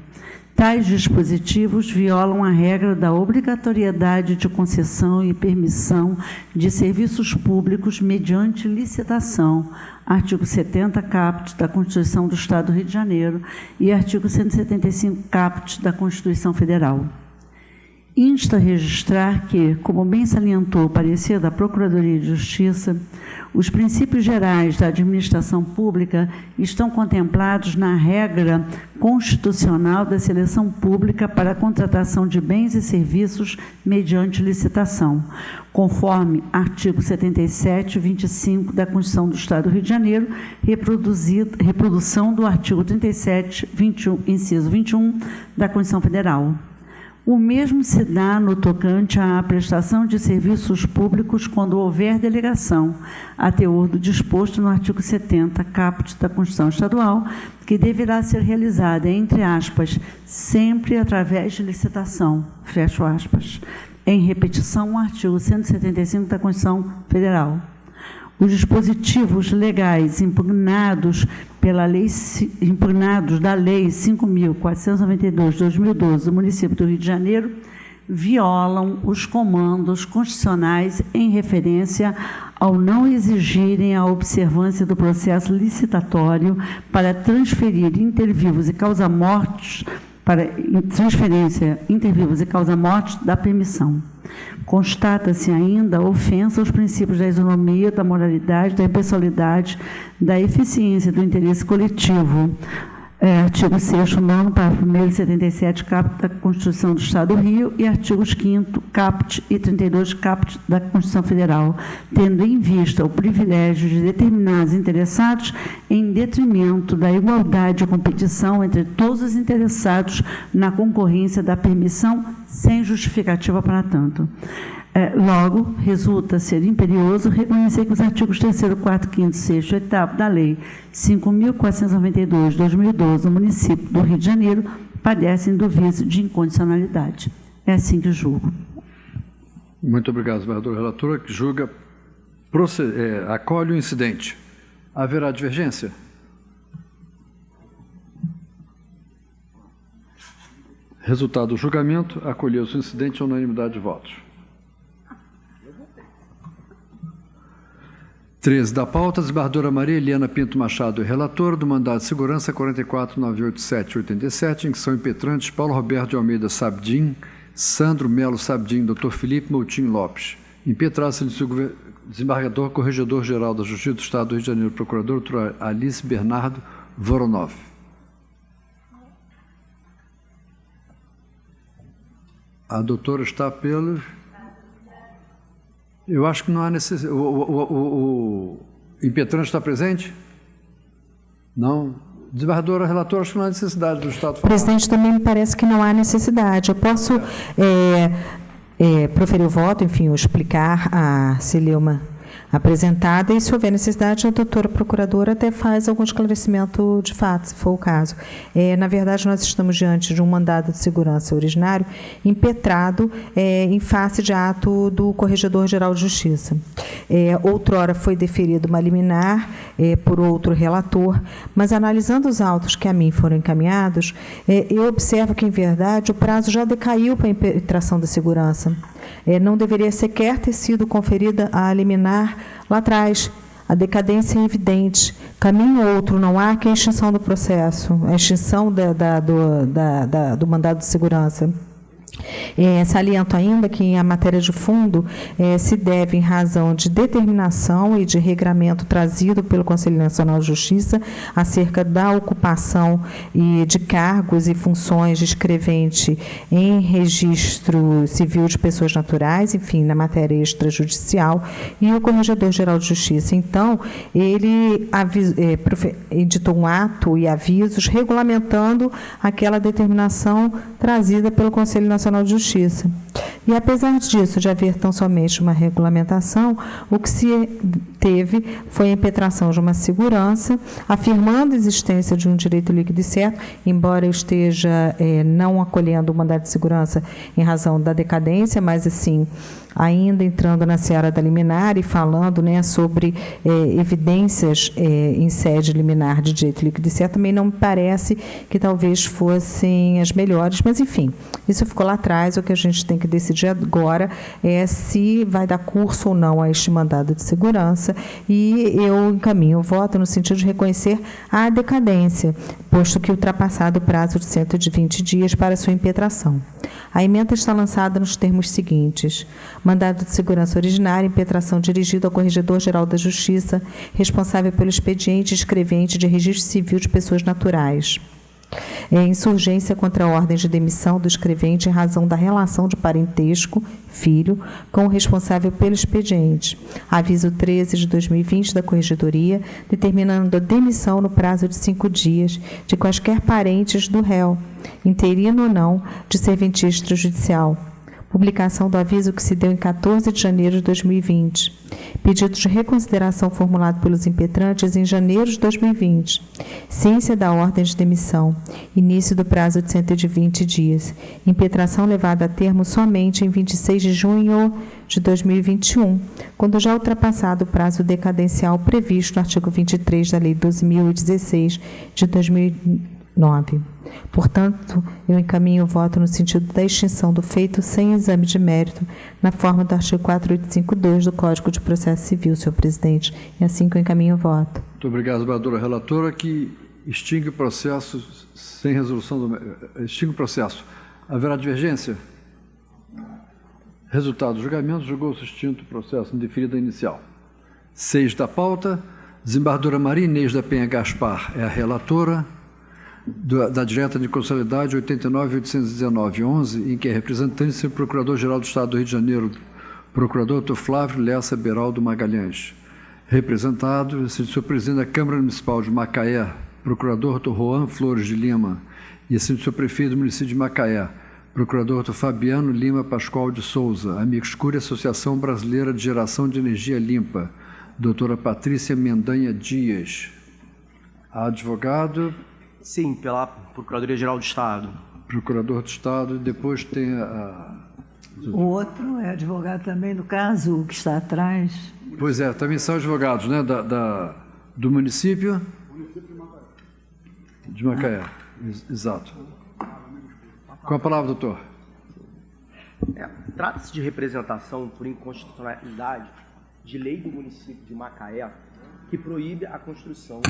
Speaker 10: Tais dispositivos violam a regra da obrigatoriedade de concessão e permissão de serviços públicos mediante licitação, artigo 70 caput da Constituição do Estado do Rio de Janeiro e artigo 175 caput da Constituição Federal. Insta a registrar que, como bem salientou o parecer da Procuradoria de Justiça, os princípios gerais da administração pública estão contemplados na regra constitucional da seleção pública para a contratação de bens e serviços mediante licitação, conforme artigo 77 e 25 da Constituição do Estado do Rio de Janeiro, reprodução do artigo 37, 21, inciso 21 da Constituição Federal. O mesmo se dá no tocante à prestação de serviços públicos quando houver delegação, a teor do disposto no artigo 70, caput da Constituição Estadual, que deverá ser realizada, entre aspas, sempre através de licitação, fecho aspas, em repetição ao artigo 175 da Constituição Federal. Os dispositivos legais impugnados da Lei 5.492 de 2012 do município do Rio de Janeiro violam os comandos constitucionais em referência ao não exigirem a observância do processo licitatório para transferir intervivos e causa-mortes da permissão. Constata-se ainda ofensa aos princípios da isonomia, da moralidade, da impessoalidade, da eficiência do interesse coletivo. Artigo 6º, 9º, parágrafo 1º e 77, caput da Constituição do Estado do Rio e artigos 5º, caput e 32, caput da Constituição Federal, tendo em vista o privilégio de determinados interessados em detrimento da igualdade de competição entre todos os interessados na concorrência da permissão, sem justificativa para tanto. Logo, resulta ser imperioso reconhecer que os artigos 3º, 4º, 5º, 6º e 8º da Lei 5.492 de 2012 do município do Rio de Janeiro padecem do vício de incondicionalidade. É assim que julgo.
Speaker 1: Muito obrigado, vereadora relatora, que julga, acolhe o incidente. Haverá divergência? Resultado do julgamento, acolheu-se o incidente à unanimidade de votos. 13 da pauta, desembargadora Maria Helena Pinto Machado, relatora do mandado de segurança 44987-87, em que são impetrantes Paulo Roberto de Almeida Sabdim, Sandro Melo Sabdim, Dr. Felipe Moutinho Lopes. Impetrasse o desembargador Corregedor-Geral da Justiça do Estado do Rio de Janeiro, procurador doutor Alice Bernardo Voronov. A doutora está pelo... Eu acho que não há necessidade. O impetrante está presente? Não. Desembargadora relatora, acho que não há necessidade do Estado falar.
Speaker 11: Presidente, também me parece que não há necessidade. Eu posso proferir o voto, enfim, ou explicar a celeuma apresentada, e se houver necessidade, a doutora procuradora até faz algum esclarecimento de fato, se for o caso. Na verdade, nós estamos diante de um mandado de segurança originário impetrado em face de ato do Corregedor-Geral de Justiça. Outrora foi deferida uma liminar por outro relator, mas analisando os autos que a mim foram encaminhados, eu observo que, em verdade, o prazo já decaiu para a impetração da segurança. Não deveria sequer ter sido conferida a liminar lá atrás. A decadência é evidente. Caminho outro não há que a extinção do processo, a extinção do mandado de segurança. Saliento ainda que a matéria de fundo se deve em razão de determinação e de regramento trazido pelo Conselho Nacional de Justiça acerca da ocupação e de cargos e funções de escrevente em registro civil de pessoas naturais, enfim, na matéria extrajudicial, e o Corregedor-Geral de Justiça. Então, ele editou um ato e avisos regulamentando aquela determinação trazida pelo Conselho Nacional de Justiça. E, apesar disso, de haver tão somente uma regulamentação, o que se teve foi a impetração de uma segurança, afirmando a existência de um direito líquido e certo, embora eu esteja não acolhendo o mandado de segurança em razão da decadência, mas, assim, ainda entrando na seara da liminar e falando, né, sobre evidências em sede liminar de direito líquido e certo, também não me parece que talvez fossem as melhores, mas, enfim, isso ficou lá atrás. O que a gente tem que decidir agora é se vai dar curso ou não a este mandado de segurança, e eu encaminho o voto no sentido de reconhecer a decadência, posto que ultrapassado o prazo de 120 dias para sua impetração. A emenda está lançada nos termos seguintes: mandado de segurança originário, impetração dirigido ao Corregedor-Geral da Justiça, responsável pelo expediente escrevente de registro civil de pessoas naturais. Insurgência contra a ordem de demissão do escrevente em razão da relação de parentesco, filho, com o responsável pelo expediente. Aviso 13 de 2020 da Corregedoria, determinando a demissão no prazo de 5 dias de quaisquer parentes do réu, interino ou não, de serventia extrajudicial. Publicação do aviso que se deu em 14 de janeiro de 2020. Pedido de reconsideração formulado pelos impetrantes em janeiro de 2020. Ciência da ordem de demissão. Início do prazo de 120 dias. Impetração levada a termo somente em 26 de junho de 2021, quando já ultrapassado o prazo decadencial previsto no artigo 23 da Lei 12.016 de 2009. Portanto, eu encaminho o voto no sentido da extinção do feito sem exame de mérito, na forma do artigo 4852 do Código de Processo Civil, senhor presidente. É assim que eu encaminho o voto.
Speaker 1: Muito obrigado, vereadora relatora, que extingue o processo sem resolução do... Extingue o processo. Haverá divergência? Resultado do julgamento: julgou-se extinto o processo indeferido inicial. 6 da pauta. Desembargadora Maria Inês da Penha Gaspar é a relatora da direta de consolidade 89.819.11, em que é representante do Procurador-Geral do Estado do Rio de Janeiro, Procurador Dr. Flávio Lessa Beraldo Magalhães. Representado, senhor presidente da Câmara Municipal de Macaé, Procurador Dr. Juan Flores de Lima, e senhor prefeito do município de Macaé, Procurador Dr. Fabiano Lima Pascoal de Souza, Amixcure Associação Brasileira de Geração de Energia Limpa, doutora Patrícia Mendanha Dias. Advogado...
Speaker 12: Sim, pela Procuradoria-Geral do Estado. Procurador do Estado, e depois tem a...
Speaker 13: O outro é advogado também, no caso, o que está atrás.
Speaker 1: Pois é, também são advogados, né, do município de Macaé. Exato. Com a palavra, doutor.
Speaker 12: Trata-se de representação por inconstitucionalidade de lei do município de Macaé, que proíbe a construção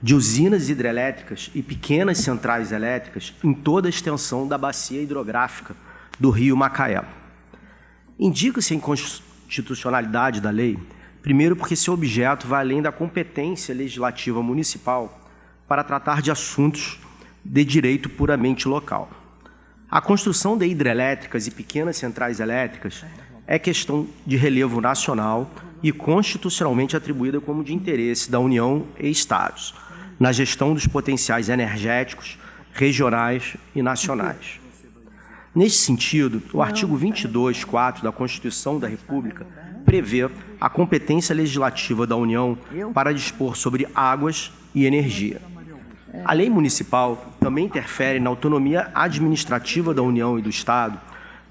Speaker 12: de usinas hidrelétricas e pequenas centrais elétricas em toda a extensão da bacia hidrográfica do rio Macaé. Indica-se a inconstitucionalidade da lei, primeiro porque seu objeto vai além da competência legislativa municipal para tratar de assuntos de direito puramente local. A construção de hidrelétricas e pequenas centrais elétricas é questão de relevo nacional e constitucionalmente atribuída como de interesse da União e Estados, na gestão dos potenciais energéticos regionais e nacionais. Neste sentido, o artigo 22.4 da Constituição da República prevê a competência legislativa da União para dispor sobre águas e energia. A lei municipal também interfere na autonomia administrativa da União e do Estado,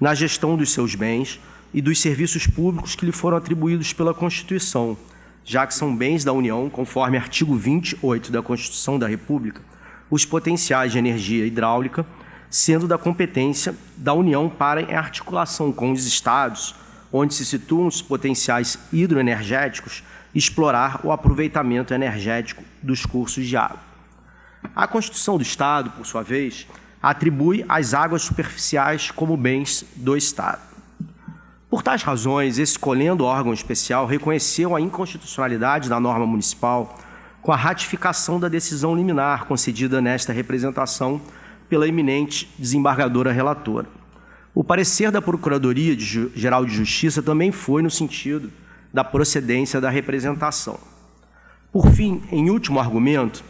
Speaker 12: na gestão dos seus bens e dos serviços públicos que lhe foram atribuídos pela Constituição, já que são bens da União, conforme artigo 28 da Constituição da República, os potenciais de energia hidráulica, sendo da competência da União para, em articulação com os Estados, onde se situam os potenciais hidroenergéticos, explorar o aproveitamento energético dos cursos de água. A Constituição do Estado, por sua vez, atribui as águas superficiais como bens do Estado. Por tais razões, esse colhendo órgão especial reconheceu a inconstitucionalidade da norma municipal com a ratificação da decisão liminar concedida nesta representação pela eminente desembargadora relatora. O parecer da Procuradoria-Geral de Justiça também foi no sentido da procedência da representação. Por fim, em último argumento,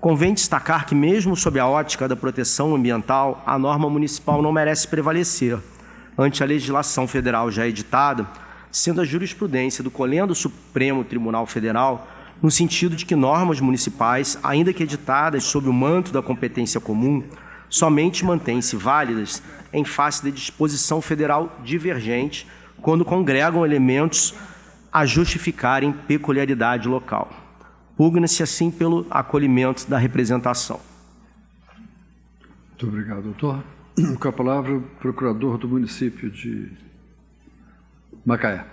Speaker 12: convém destacar que, mesmo sob a ótica da proteção ambiental, a norma municipal não merece prevalecer ante a legislação federal já editada, sendo a jurisprudência do Colhendo Supremo Tribunal Federal no sentido de que normas municipais, ainda que editadas sob o manto da competência comum, somente mantêm-se válidas em face de disposição federal divergente quando congregam elementos a justificarem peculiaridade local. Pugna-se assim pelo acolhimento da representação.
Speaker 1: Muito obrigado, doutor. Com a palavra, o procurador do município de Macaé.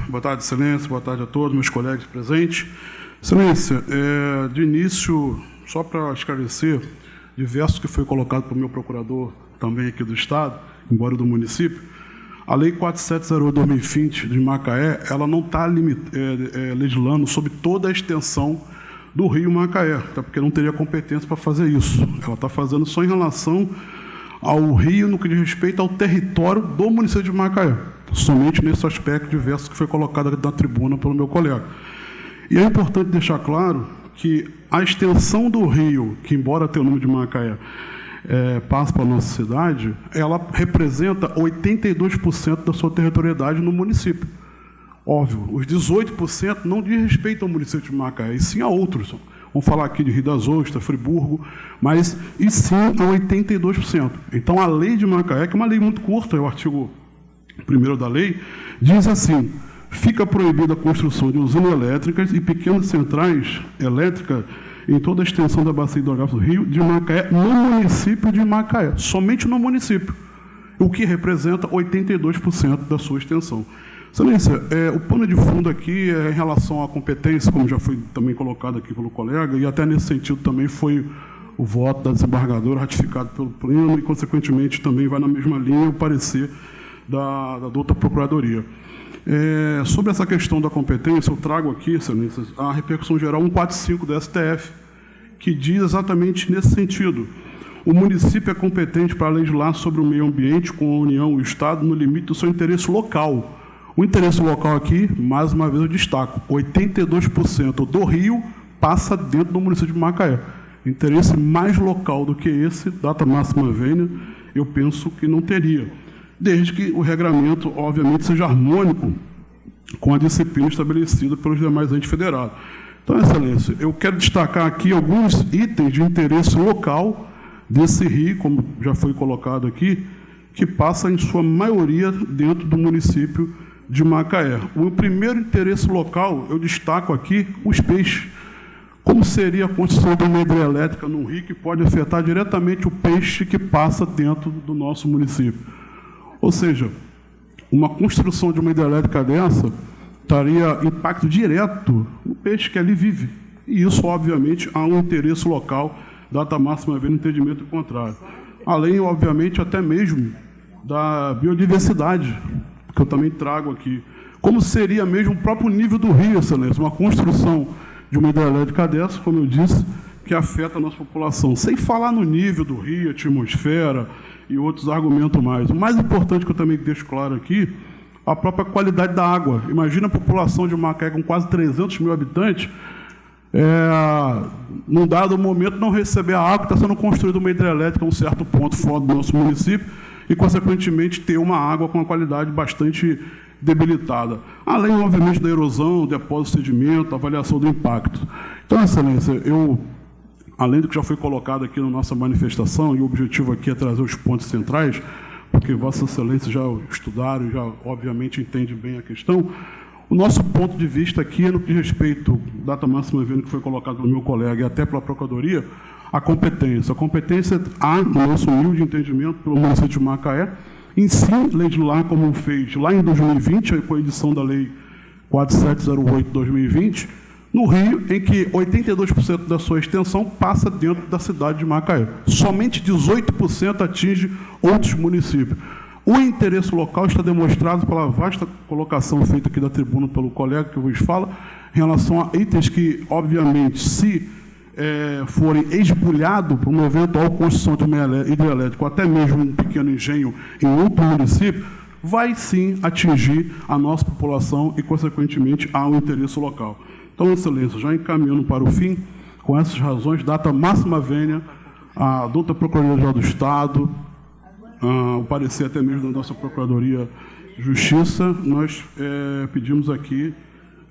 Speaker 14: Boa tarde, Excelência. Boa tarde a todos, meus colegas presentes. Excelência, de início, só para esclarecer, diversos que foi colocado pelo meu procurador também aqui do Estado, embora do município, a Lei 4708/2020 de Macaé, ela não está legislando sobre toda a extensão do Rio Macaé, até porque não teria competência para fazer isso. Ela está fazendo só em relação ao rio no que diz respeito ao território do município de Macaé, somente nesse aspecto diverso que foi colocado aqui na tribuna pelo meu colega. E é importante deixar claro que a extensão do rio, que embora tenha o nome de Macaé, passa para a nossa cidade, ela representa 82% da sua territorialidade no município. Óbvio, os 18% não diz respeito ao município de Macaé, e sim a outros. Vamos falar aqui de Rio das Ostras, Friburgo, mas e sim a 82%. Então, a lei de Macaé, que é uma lei muito curta, é o artigo 1º da lei, diz assim: fica proibida a construção de usinas elétricas e pequenas centrais elétricas em toda a extensão da bacia hidrográfica do Rio de Macaé, no município de Macaé, somente no município, o que representa 82% da sua extensão. Excelência, o pano de fundo aqui é em relação à competência, como já foi também colocado aqui pelo colega, e até nesse sentido também foi o voto da desembargadora ratificado pelo Pleno e, consequentemente, também vai na mesma linha o parecer da outra Procuradoria. Sobre essa questão da competência, eu trago aqui, Excelência, a repercussão geral 145 do STF, que diz exatamente nesse sentido: o município é competente para legislar sobre o meio ambiente com a União e o Estado no limite do seu interesse local. O interesse local aqui, mais uma vez eu destaco, 82% do Rio passa dentro do município de Macaé. Interesse mais local do que esse, data máxima vênia, eu penso que não teria, desde que o regramento, obviamente, seja harmônico com a disciplina estabelecida pelos demais entes federados. Então, Excelência, eu quero destacar aqui alguns itens de interesse local desse rio, como já foi colocado aqui, que passa, em sua maioria, dentro do município de Macaé. O primeiro interesse local, eu destaco aqui os peixes. Como seria a construção de uma hidrelétrica num rio que pode afetar diretamente o peixe que passa dentro do nosso município? Ou seja, uma construção de uma hidrelétrica dessa traria impacto direto no peixe que ali vive. E isso, obviamente, há um interesse local, data máxima havendo entendimento contrário. Além, obviamente, até mesmo da biodiversidade, que eu também trago aqui. Como seria mesmo o próprio nível do rio, Excelência, uma construção de uma hidrelétrica dessa, como eu disse, que afeta a nossa população. Sem falar no nível do rio, atmosfera e outros argumentos mais. O mais importante que eu também deixo claro aqui, a própria qualidade da água. Imagina a população de Macaé com quase 300 mil habitantes, num dado momento não receber a água que está sendo construída uma hidrelétrica a um certo ponto fora do nosso município e, consequentemente, ter uma água com uma qualidade bastante debilitada. Além, obviamente, da erosão, depósito de sedimento, avaliação do impacto. Então, Excelência, além do que já foi colocado aqui na nossa manifestação, e o objetivo aqui é trazer os pontos centrais, porque Vossa Excelência já estudaram e já, obviamente, entende bem a questão, o nosso ponto de vista aqui é no que diz respeito, data máxima vendo que foi colocado pelo meu colega e até pela Procuradoria, a competência. A competência há, no nosso humilde entendimento, pelo município de Macaé, em si, legislar como fez lá em 2020, com a edição da Lei 4708/2020, no Rio, em que 82% da sua extensão passa dentro da cidade de Macaé. Somente 18% atinge outros municípios. O interesse local está demonstrado pela vasta colocação feita aqui da tribuna pelo colega que vos fala, em relação a itens que, obviamente, se forem esbulhados por uma eventual construção de uma hidrelétrica, ou até mesmo um pequeno engenho em outro município, vai sim atingir a nossa população e, consequentemente, ao interesse local. Então, Excelência, já encaminhando para o fim, com essas razões, data máxima vênia, a douta Procuradoria-Geral do Estado, o parecer até mesmo da nossa Procuradoria de Justiça, nós pedimos aqui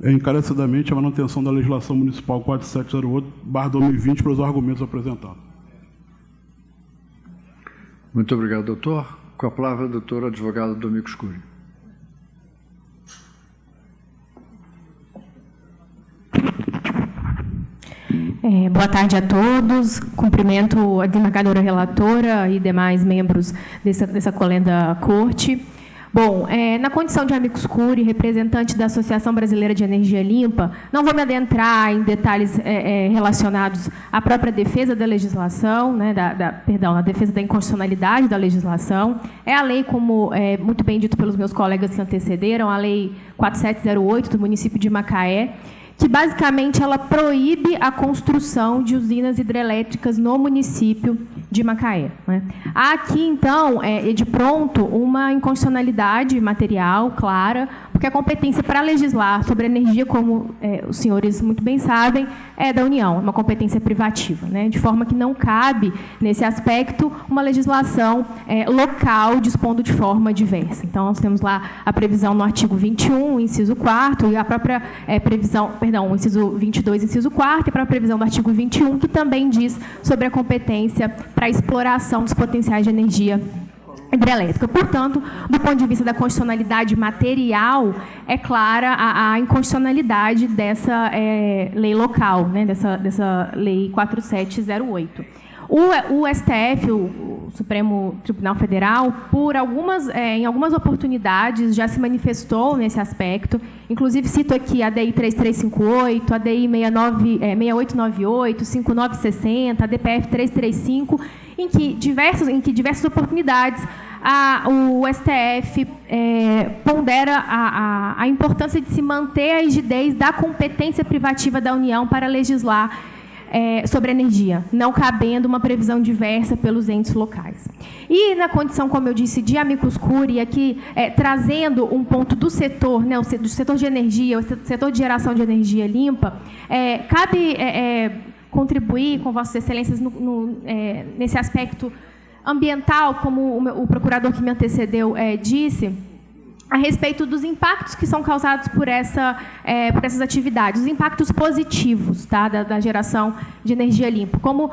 Speaker 14: encarecidamente a manutenção da legislação municipal 4708/2020 para os argumentos apresentados.
Speaker 1: Muito obrigado, doutor. Com a palavra, doutor advogado Domingos Cury.
Speaker 15: Boa tarde a todos. Cumprimento a desembargadora relatora e demais membros dessa colenda corte. Bom, na condição de amicus curiae, representante da Associação Brasileira de Energia Limpa, não vou me adentrar em detalhes relacionados à própria defesa da legislação, né, a defesa da inconstitucionalidade da legislação. É a lei, como muito bem dito pelos meus colegas que antecederam, a Lei 4708 do município de Macaé, que basicamente ela proíbe a construção de usinas hidrelétricas no município de Macaé, né? Há aqui, então, de pronto, uma inconstitucionalidade material clara, porque a competência para legislar sobre energia, como os senhores muito bem sabem, é da União, é uma competência privativa, né? De forma que não cabe, nesse aspecto, uma legislação local dispondo de forma diversa. Então, nós temos lá a previsão no artigo 21, inciso 4º, e a própria previsão, perdão, o inciso 22, inciso 4º, e a própria previsão do artigo 21, que também diz sobre a competência para a exploração dos potenciais de energia hidrelétrica. Portanto, do ponto de vista da constitucionalidade material, é clara a inconstitucionalidade dessa lei local, né, dessa lei 4708. O STF, o Supremo Tribunal Federal, em algumas oportunidades, já se manifestou nesse aspecto. Inclusive, cito aqui a DI 3358, a DI 6898, 5960, a DPF 335, em que diversas oportunidades o STF pondera a importância de se manter a rigidez da competência privativa da União para legislar sobre energia, não cabendo uma previsão diversa pelos entes locais. E na condição, como eu disse, de amicus curiae, aqui trazendo um ponto do setor, né, do setor de energia, o setor de geração de energia limpa, cabe contribuir com Vossas Excelências nesse aspecto ambiental, como o procurador que me antecedeu disse, a respeito dos impactos que são causados por essas atividades, os impactos positivos, tá, da geração de energia limpa. Como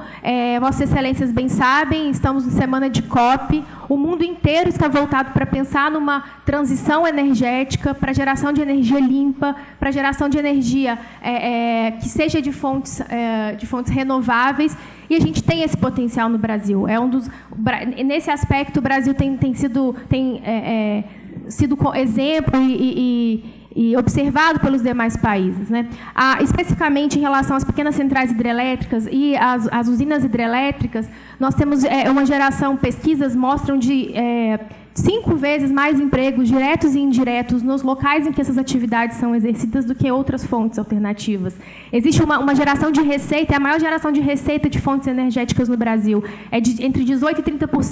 Speaker 15: Vossas Excelências bem sabem, estamos em semana de COP, o mundo inteiro está voltado para pensar numa transição energética, para geração de energia limpa, para geração de energia que seja de fontes renováveis, e a gente tem esse potencial no Brasil. Nesse aspecto, o Brasil tem sido exemplo e observado pelos demais países, né? Especificamente em relação às pequenas centrais hidrelétricas e às usinas hidrelétricas, nós temos uma geração, pesquisas mostram de 5 vezes mais empregos diretos e indiretos nos locais em que essas atividades são exercidas do que outras fontes alternativas. Existe uma geração de receita, a maior geração de receita de fontes energéticas no Brasil é entre 18%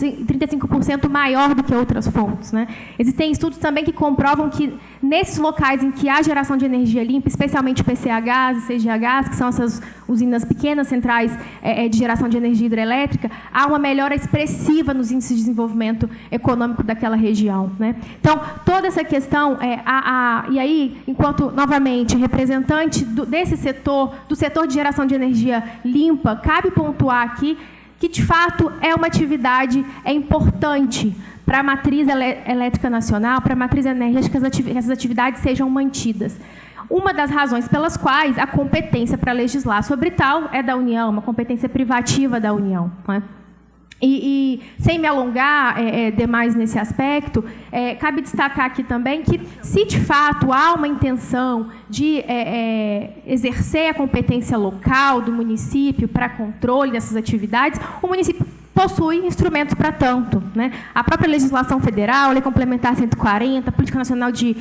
Speaker 15: e 35% maior do que outras fontes, né? Existem estudos também que comprovam que nesses locais em que há geração de energia limpa, especialmente PCHs e CGHs, que são essas usinas pequenas centrais de geração de energia hidrelétrica, há uma melhora expressiva nos índices de desenvolvimento econômico daquela região, né? Então, toda essa questão, e aí, enquanto, novamente, representante desse setor, do setor de geração de energia limpa, cabe pontuar aqui que, de fato, é uma atividade importante para a matriz elétrica nacional, para a matriz energética, que essas atividades sejam mantidas. Uma das razões pelas quais a competência para legislar sobre tal é da União, uma competência privativa da União, né? E sem me alongar demais nesse aspecto, cabe destacar aqui também que, se de fato há uma intenção de exercer a competência local do município para controle dessas atividades, o município possui instrumentos para tanto, né? A própria legislação federal, a Lei Complementar 140, a Política Nacional de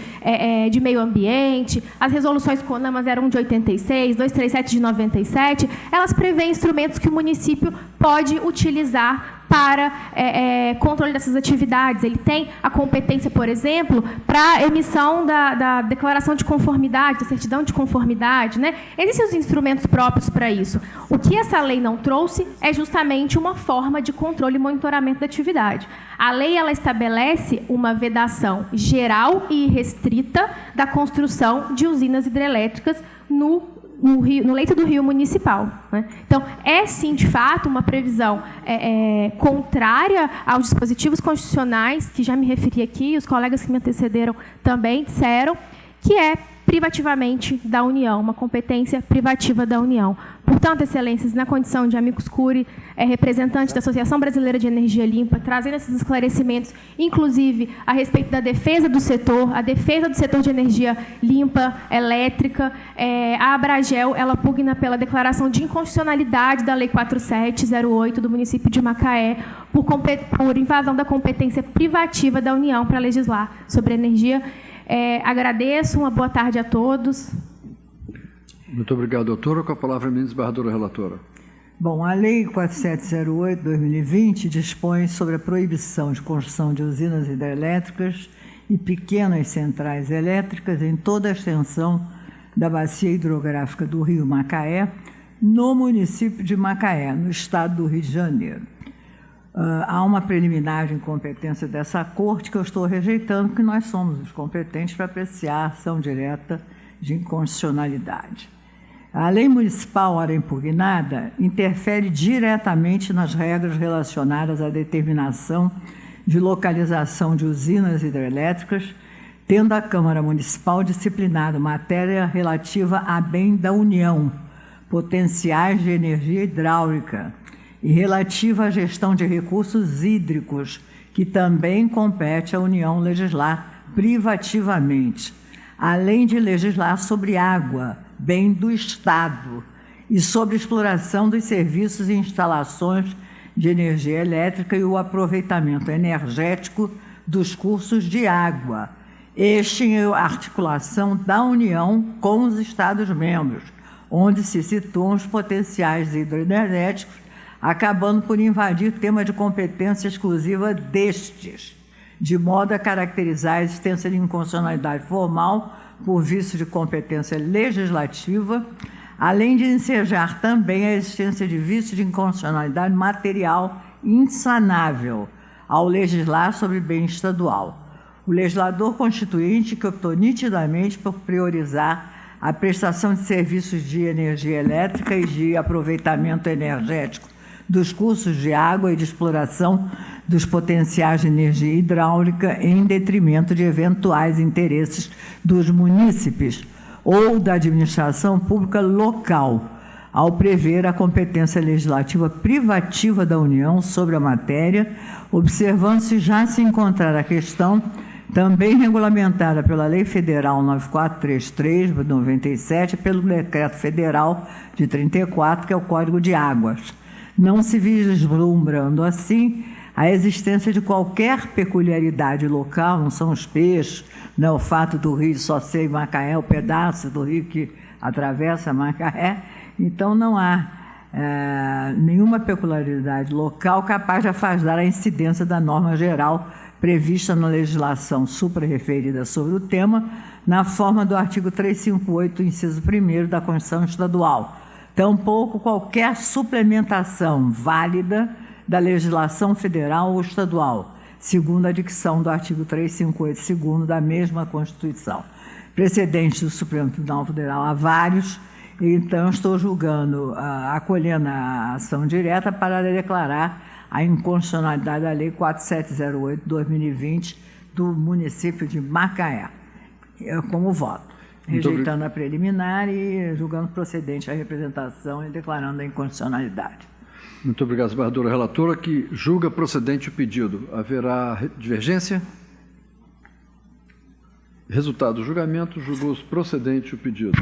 Speaker 15: Meio Ambiente, as resoluções CONAMA 01 de 86, 237 de 97, elas prevêem instrumentos que o município pode utilizar para controle dessas atividades. Ele tem a competência, por exemplo, para a emissão da declaração de conformidade, da certidão de conformidade, né? Existem os instrumentos próprios para isso. O que essa lei não trouxe é justamente uma forma de controle e monitoramento da atividade. A lei, ela estabelece uma vedação geral e restrita da construção de usinas hidrelétricas no leito do rio municipal, né? Então, é sim, de fato, uma previsão contrária aos dispositivos constitucionais, que já me referi aqui, os colegas que me antecederam também disseram, que é privativamente da União, uma competência privativa da União. Portanto, Excelências, na condição de amicus curiae, representante da Associação Brasileira de Energia Limpa, trazendo esses esclarecimentos, inclusive a respeito da defesa do setor, a defesa do setor de energia limpa, elétrica, a Abragel, ela pugna pela declaração de inconstitucionalidade da Lei 4708 do município de Macaé, por invasão da competência privativa da União para legislar sobre energia. Agradeço, uma boa tarde a todos.
Speaker 1: Muito obrigado, doutora. Com a palavra, a ministra Embargadora Relatora.
Speaker 13: Bom, a Lei 4708/2020 dispõe sobre a proibição de construção de usinas hidrelétricas e pequenas centrais elétricas em toda a extensão da bacia hidrográfica do Rio Macaé, no município de Macaé, no estado do Rio de Janeiro. Há uma preliminar de incompetência dessa Corte que eu estou rejeitando, porque nós somos os competentes para apreciar a ação direta de inconstitucionalidade. A lei municipal, ora impugnada, interfere diretamente nas regras relacionadas à determinação de localização de usinas hidrelétricas, tendo a Câmara Municipal disciplinado matéria relativa a bem da União, potenciais de energia hidráulica, e relativa à gestão de recursos hídricos, que também compete à União legislar privativamente, além de legislar sobre água, bem do Estado, e sobre exploração dos serviços e instalações de energia elétrica e o aproveitamento energético dos cursos de água, este em articulação da União com os Estados-membros, onde se situam os potenciais hidroenergéticos, acabando por invadir tema de competência exclusiva destes, de modo a caracterizar a existência de inconstitucionalidade formal por vício de competência legislativa, além de ensejar também a existência de vício de inconstitucionalidade material insanável ao legislar sobre bem estadual. O legislador constituinte, que optou nitidamente por priorizar a prestação de serviços de energia elétrica e de aproveitamento energético dos cursos de água e de exploração dos potenciais de energia hidráulica em detrimento de eventuais interesses dos munícipes ou da administração pública local, ao prever a competência legislativa privativa da União sobre a matéria, observando-se já se encontrar a questão também regulamentada pela Lei Federal 9433, de 97, pelo Decreto Federal de 34, que é o Código de Águas, não se vislumbrando assim a existência de qualquer peculiaridade local, não são os peixes, não é o fato do rio só ser Macaé, o pedaço do rio que atravessa Macaé, então não há nenhuma peculiaridade local capaz de afastar a incidência da norma geral prevista na legislação supra-referida sobre o tema, na forma do artigo 358, inciso 1º da Constituição Estadual. Tampouco qualquer suplementação válida da legislação federal ou estadual, segundo a dicção do artigo 358, segundo da mesma Constituição. Precedentes do Supremo Tribunal Federal há vários, então estou julgando, acolhendo a ação direta para declarar a inconstitucionalidade da Lei 4708/2020 do município de Macaé, como voto. rejeitando a preliminar e julgando procedente a representação e declarando a inconstitucionalidade.
Speaker 1: Muito obrigado, desembargadora relatora, que julga procedente o pedido. Haverá divergência? Resultado do julgamento, julgou-se procedente o pedido.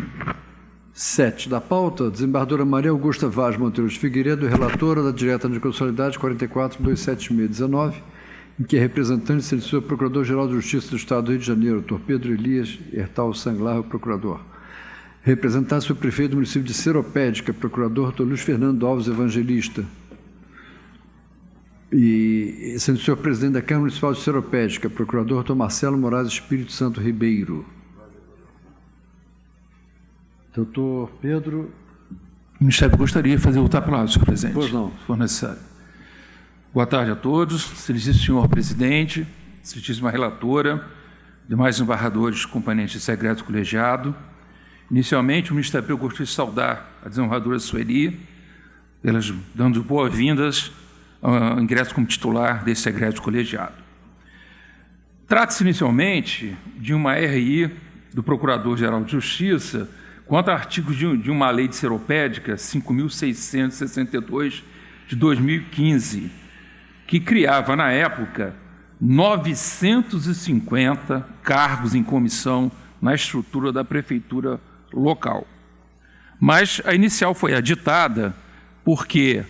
Speaker 1: 7 da pauta, desembargadora Maria Augusta Vaz Monteiro de Figueiredo, relatora da direta de inconstitucionalidade 44.276/19, em que é representante se o Procurador-Geral de Justiça do Estado do Rio de Janeiro, Dr. Pedro Elias Hertal Sanglar, o procurador. Representante o prefeito do município de Seropédica, procurador Dr. Luiz Fernando Alves Evangelista. E sendo o senhor presidente da Câmara Municipal de Seropédica, procurador Dr. Marcelo Moraes Espírito Santo Ribeiro. Doutor Pedro.
Speaker 16: O Ministério gostaria de fazer outra palavra, senhor presidente.
Speaker 1: Pois não.
Speaker 16: Se for necessário. Boa tarde a todos. Excelentíssimo senhor presidente, excelentíssima relatora, demais embargadores, componentes secretos colegiado. Inicialmente, o Ministério gostaria de saudar a desembargadora Sueli, dando boas-vindas ao ingresso como titular desse secreto colegiado. Trata-se inicialmente de uma RI do Procurador-Geral de Justiça quanto a artigos de uma lei de seropédica 5.662 de 2015, que criava, na época, 950 cargos em comissão na estrutura da prefeitura local. Mas a inicial foi aditada porque,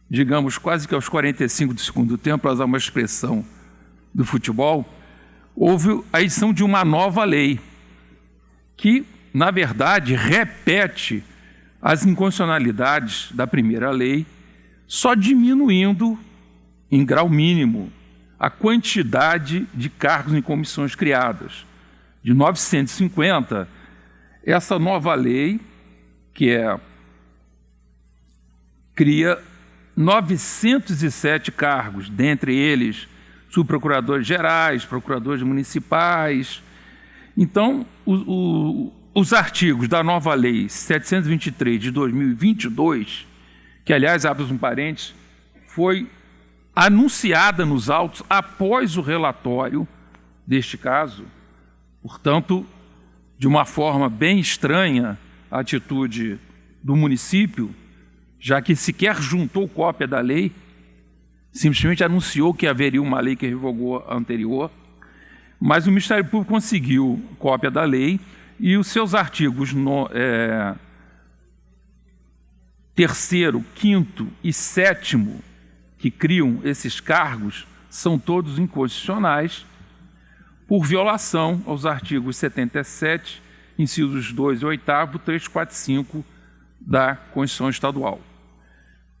Speaker 16: digamos, quase que aos 45 do segundo tempo, para usar uma expressão do futebol, houve a edição de uma nova lei que, na verdade, repete as inconstitucionalidades da primeira lei, só diminuindo, em grau mínimo, a quantidade de cargos em comissões criadas. De 950, essa nova lei, cria 907 cargos, dentre eles subprocuradores gerais, procuradores municipais. Então, os artigos da nova lei 723 de 2022, que, aliás, abre um parênteses, foi anunciada nos autos após o relatório deste caso, portanto, de uma forma bem estranha a atitude do município, já que sequer juntou cópia da lei, simplesmente anunciou que haveria uma lei que revogou a anterior, mas o Ministério Público conseguiu cópia da lei e os seus artigos 3º, 5º e 7º, que criam esses cargos, são todos inconstitucionais por violação aos artigos 77, incisos 2 e 8º, 3, 4 e 5 da Constituição Estadual.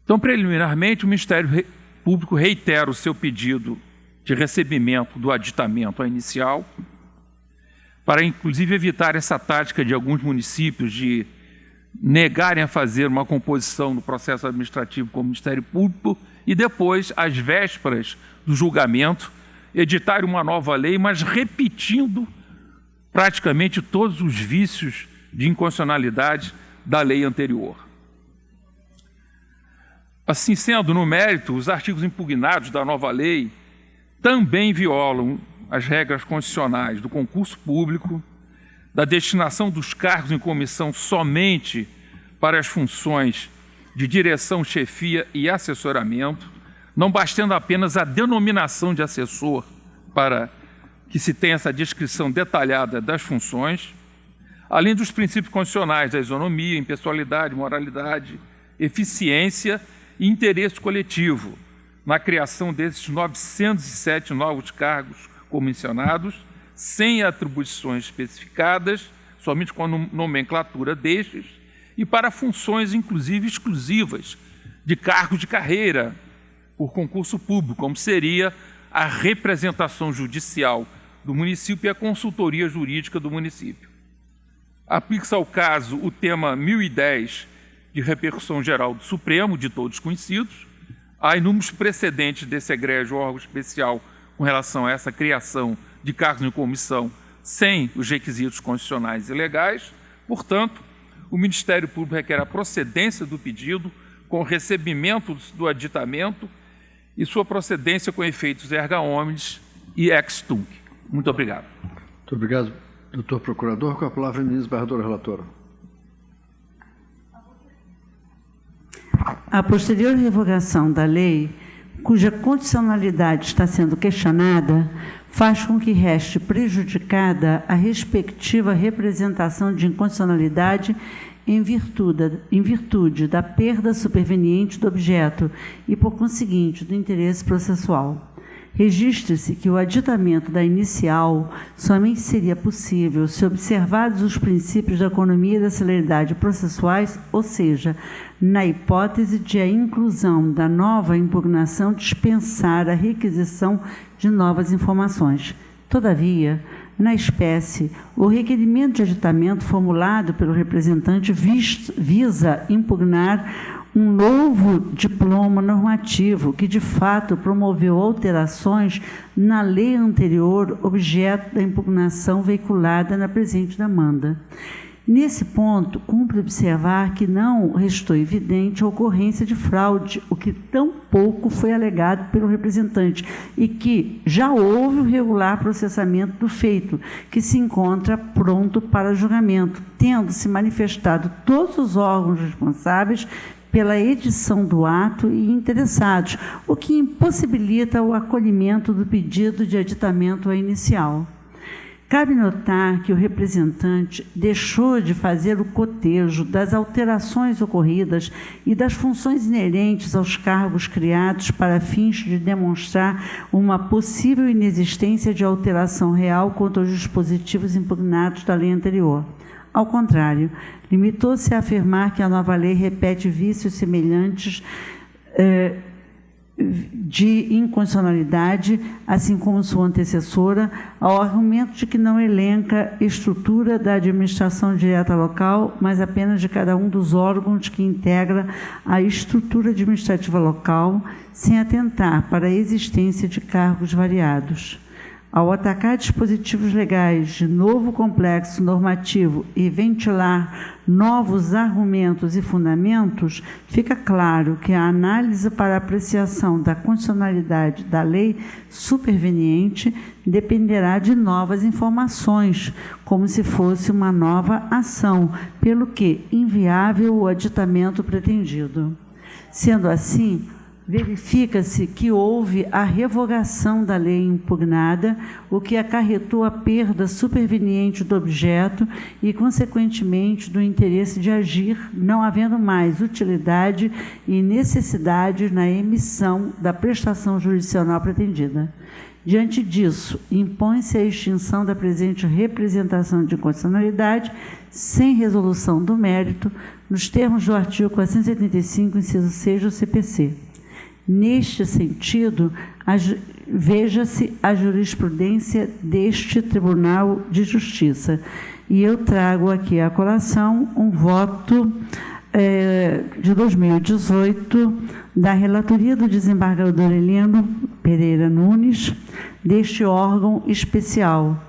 Speaker 16: Então, preliminarmente, o Ministério Público reitera o seu pedido de recebimento do aditamento inicial, para, inclusive, evitar essa tática de alguns municípios de negarem a fazer uma composição no processo administrativo com o Ministério Público e depois, às vésperas do julgamento, editar uma nova lei, mas repetindo praticamente todos os vícios de inconstitucionalidade da lei anterior. Assim sendo, no mérito, os artigos impugnados da nova lei também violam as regras constitucionais do concurso público, da destinação dos cargos em comissão somente para as funções de direção, chefia e assessoramento, não bastando apenas a denominação de assessor para que se tenha essa descrição detalhada das funções, além dos princípios constitucionais da isonomia, impessoalidade, moralidade, eficiência e interesse coletivo, na criação desses 907 novos cargos comissionados, sem atribuições especificadas, somente com a nomenclatura destes, e para funções, inclusive, exclusivas de cargos de carreira por concurso público, como seria a representação judicial do município e a consultoria jurídica do município. Aplica-se ao caso o tema 1010 de repercussão geral do Supremo, de todos conhecidos. Há inúmeros precedentes desse egrégio órgão especial com relação a essa criação de cargos em comissão sem os requisitos constitucionais e legais. Portanto, o Ministério Público requer a procedência do pedido com recebimento do aditamento e sua procedência com efeitos erga omnes e ex tunc. Muito obrigado.
Speaker 1: Muito obrigado. Doutor Procurador, com a palavra, ministro Embargadora Relatora.
Speaker 10: A posterior revogação da lei, cuja condicionalidade está sendo questionada, faz com que reste prejudicada a respectiva representação de inconstitucionalidade em virtude da perda superveniente do objeto e, por conseguinte, do interesse processual. Registre-se que o aditamento da inicial somente seria possível se observados os princípios da economia e da celeridade processuais, ou seja, na hipótese de a inclusão da nova impugnação dispensar a requisição de novas informações. Todavia, na espécie, o requerimento de aditamento formulado pelo representante visa impugnar um novo diploma normativo que, de fato, promoveu alterações na lei anterior, objeto da impugnação veiculada na presente demanda. Nesse ponto, cumpre observar que não restou evidente a ocorrência de fraude, o que tão pouco foi alegado pelo representante, e que já houve o regular processamento do feito, que se encontra pronto para julgamento, tendo se manifestado todos os órgãos responsáveis pela edição do ato e interessados, o que impossibilita o acolhimento do pedido de aditamento inicial. Cabe notar que o representante deixou de fazer o cotejo das alterações ocorridas e das funções inerentes aos cargos criados para fins de demonstrar uma possível inexistência de alteração real quanto aos dispositivos impugnados da lei anterior. Ao contrário, limitou-se a afirmar que a nova lei repete vícios semelhantes de inconstitucionalidade, assim como sua antecessora, ao argumento de que não elenca estrutura da administração direta local, mas apenas de cada um dos órgãos que integra a estrutura administrativa local, sem atentar para a existência de cargos variados. Ao atacar dispositivos legais de novo complexo normativo e ventilar novos argumentos e fundamentos, fica claro que a análise para apreciação da constitucionalidade da lei superveniente dependerá de novas informações, como se fosse uma nova ação, pelo que inviável o aditamento pretendido. Sendo assim, verifica-se que houve a revogação da lei impugnada, o que acarretou a perda superveniente do objeto e, consequentemente, do interesse de agir, não havendo mais utilidade e necessidade na emissão da prestação jurisdicional pretendida. Diante disso, impõe-se a extinção da presente representação de inconstitucionalidade sem resolução do mérito, nos termos do artigo 475, inciso 6 do CPC. Neste sentido, veja-se a jurisprudência deste Tribunal de Justiça. E eu trago aqui à colação um voto de 2018 da relatoria do desembargador Heleno Pereira Nunes, deste órgão especial,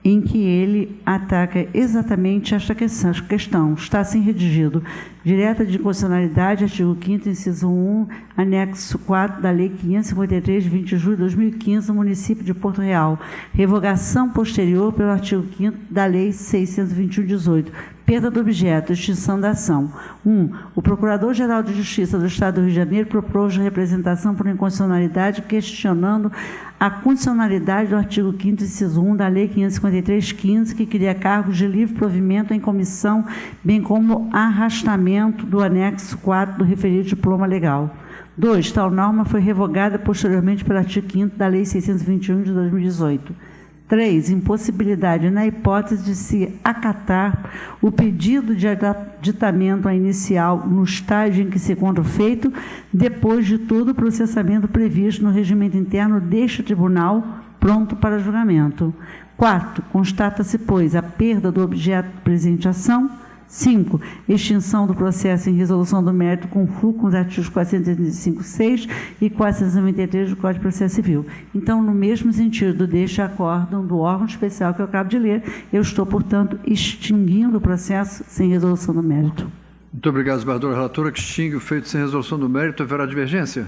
Speaker 10: em que ele ataca exatamente esta questão. Está assim redigido: direta de inconstitucionalidade, artigo 5º, inciso 1, anexo 4 da Lei 553, de 20 de julho de 2015, do município de Porto Real. Revogação posterior pelo artigo 5º da Lei 621/18. Perda do objeto, extinção da ação. 1. O Procurador-Geral de Justiça do Estado do Rio de Janeiro propôs a representação por inconstitucionalidade, questionando a condicionalidade do artigo 5º, inciso 1 da Lei 553/15, que cria cargos de livre provimento em comissão, bem como arrastamento do anexo 4 do referido diploma legal. 2. Tal norma foi revogada posteriormente pelo artigo 5º da Lei 621 de 2018. 3. Impossibilidade, na hipótese de se acatar o pedido de aditamento inicial no estágio em que se encontra o feito, depois de todo o processamento previsto no regimento interno deste tribunal, pronto para julgamento. 4. Constata-se, pois, a perda do objeto da presente ação. 5. Extinção do processo em resolução do mérito com os artigos 435.6 e 493 do Código de Processo Civil. Então, no mesmo sentido deste acórdão do órgão especial que eu acabo de ler, eu estou, portanto, extinguindo o processo sem resolução do mérito.
Speaker 1: Muito obrigado, desembargadora relatora, que extingue o feito sem resolução do mérito. Haverá divergência?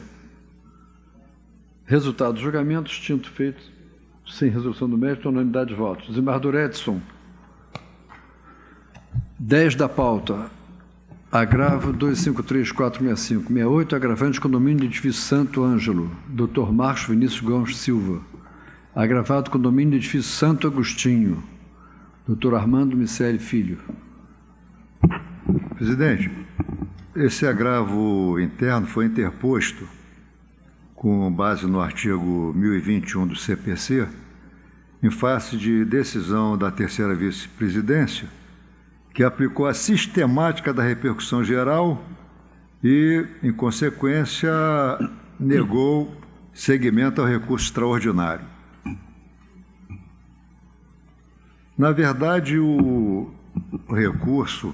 Speaker 1: Resultado do julgamento: extinto o feito sem resolução do mérito, unanimidade de votos. Desembargador Edson. 10 da pauta. Agravo 253.465.68, agravante condomínio de edifício Santo Ângelo, Dr. Marcos Vinícius Gomes Silva. Agravado condomínio de edifício Santo Agostinho, Dr. Armando Miceli Filho.
Speaker 17: Presidente, esse agravo interno foi interposto com base no artigo 1021 do CPC, em face de decisão da terceira vice-presidência, que aplicou a sistemática da repercussão geral e, em consequência, negou seguimento ao recurso extraordinário. Na verdade, o recurso,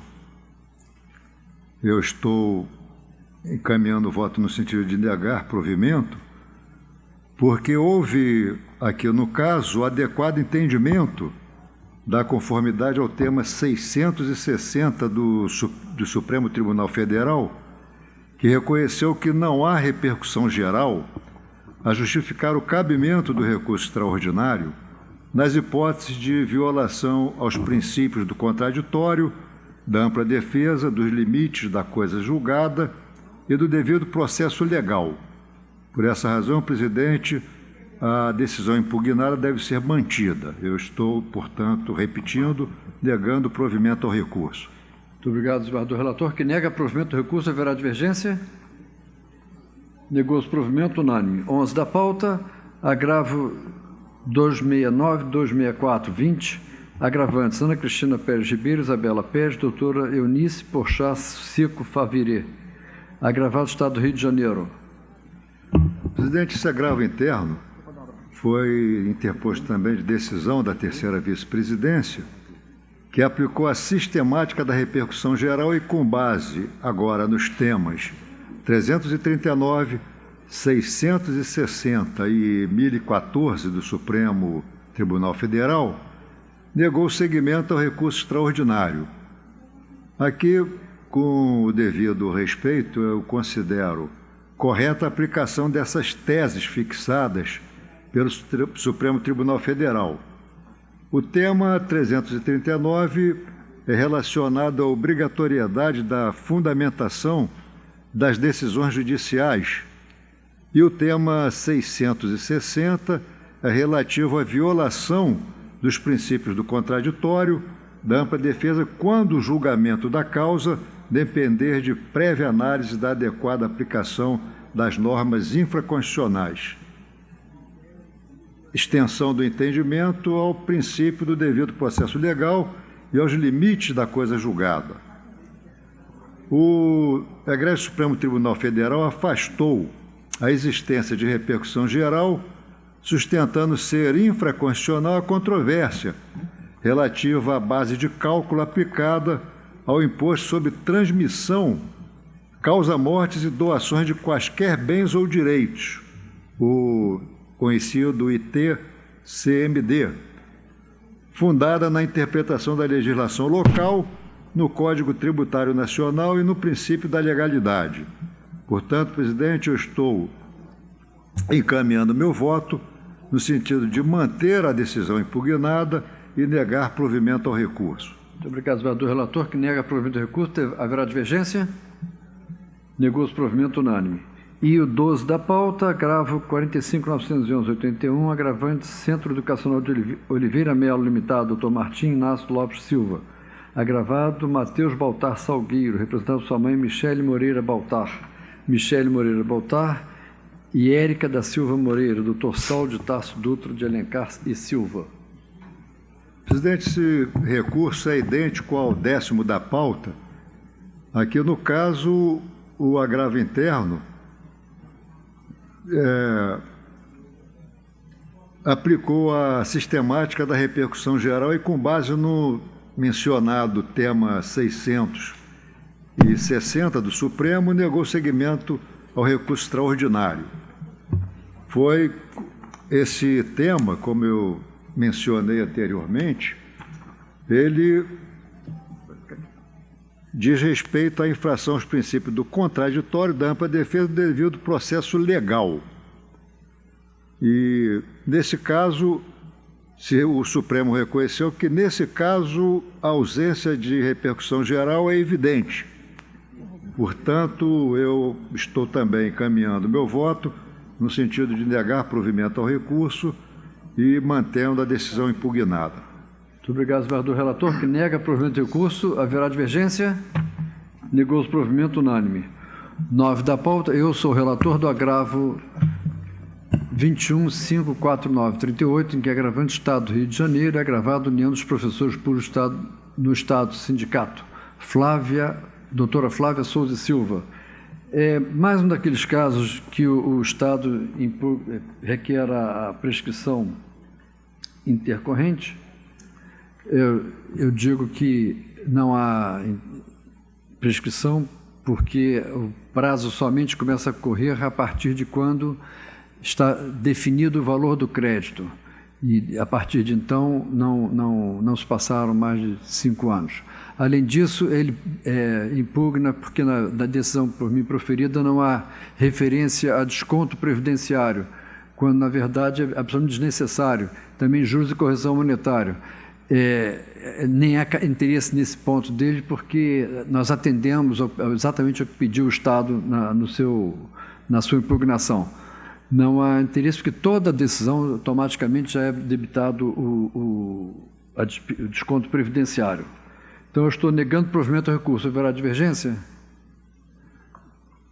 Speaker 17: eu estou encaminhando o voto no sentido de negar provimento, porque houve aqui, no caso, o adequado entendimento da conformidade ao tema 660 do Supremo Tribunal Federal, que reconheceu que não há repercussão geral a justificar o cabimento do recurso extraordinário nas hipóteses de violação aos princípios do contraditório, da ampla defesa, dos limites da coisa julgada e do devido processo legal. Por essa razão, presidente, a decisão impugnada deve ser mantida. Eu estou, portanto, repetindo, negando o provimento ao recurso.
Speaker 1: Muito obrigado, desembargador relator. Que nega provimento do recurso, haverá divergência? Negou-se provimento unânime. 11 da pauta, agravo 269.264.20, agravantes Ana Cristina Pérez Ribeiro, Isabela Pérez, doutora Eunice Porchat Seco Favirê. Agravado Estado do Rio de Janeiro.
Speaker 17: Presidente, esse agravo interno foi interposto também de decisão da terceira vice-presidência, que aplicou a sistemática da repercussão geral e com base agora nos temas 339, 660 e 1014 do Supremo Tribunal Federal, negou seguimento ao recurso extraordinário. Aqui, com o devido respeito, eu considero correta a aplicação dessas teses fixadas pelo Supremo Tribunal Federal. O tema 339 é relacionado à obrigatoriedade da fundamentação das decisões judiciais e o tema 660 é relativo à violação dos princípios do contraditório, da ampla defesa, quando o julgamento da causa depender de prévia análise da adequada aplicação das normas infraconstitucionais. Extensão do entendimento ao princípio do devido processo legal e aos limites da coisa julgada. O Egrégio Supremo Tribunal Federal afastou a existência de repercussão geral, sustentando ser infraconstitucional a controvérsia relativa à base de cálculo aplicada ao imposto sobre transmissão, causa-mortes e doações de quaisquer bens ou direitos, o conhecido ITCMD, fundada na interpretação da legislação local, no Código Tributário Nacional e no princípio da legalidade. Portanto, presidente, eu estou encaminhando meu voto no sentido de manter a decisão impugnada e negar provimento ao recurso.
Speaker 1: Muito obrigado, desembargador relator, que nega provimento ao recurso. Haverá divergência? Negou-se provimento unânime. E o 12 da pauta, agravo 45.911.81, agravante Centro Educacional de Oliveira Melo Limitado, Dr. Martim Inácio Lopes Silva. Agravado Matheus Baltar Salgueiro, representando sua mãe Michele Moreira Baltar. Michele Moreira Baltar e Érica da Silva Moreira, Dr. Saulo de Tarso Dutra de Alencar e Silva.
Speaker 17: Presidente, esse recurso é idêntico ao 10º da pauta. Aqui, no caso, o agravo interno aplicou a sistemática da repercussão geral e, com base no mencionado tema 660 do Supremo, negou seguimento ao recurso extraordinário. Foi esse tema, como eu mencionei anteriormente, ele diz respeito à infração aos princípios do contraditório, da ampla defesa do devido processo legal. E, nesse caso, se o Supremo reconheceu que, nesse caso, a ausência de repercussão geral é evidente. Portanto, eu estou também encaminhando meu voto no sentido de negar provimento ao recurso e mantendo a decisão impugnada.
Speaker 1: Muito obrigado, desembargador relator, que nega provimento ao recurso. Haverá divergência? Negou o provimento unânime. 9 da pauta, eu sou relator do agravo 21.549.38, em que agravante Estado do Rio de Janeiro e agravado União dos Professores Públicos no Estado Sindicato. Doutora Flávia Souza e Silva. É mais um daqueles casos que o Estado requer a prescrição intercorrente. Eu digo que não há prescrição porque o prazo somente começa a correr a partir de quando está definido o valor do crédito. E, a partir de então, não se passaram mais de 5 anos. Além disso, ele impugna porque na decisão por mim proferida não há referência a desconto previdenciário, quando, na verdade, é absolutamente desnecessário. Também juros e correção monetária. Nem há interesse nesse ponto dele, porque nós atendemos exatamente ao que pediu o Estado na sua impugnação. Não há interesse, porque toda decisão automaticamente já é debitado o desconto previdenciário. Então, eu estou negando provimento ao recurso. Haverá divergência?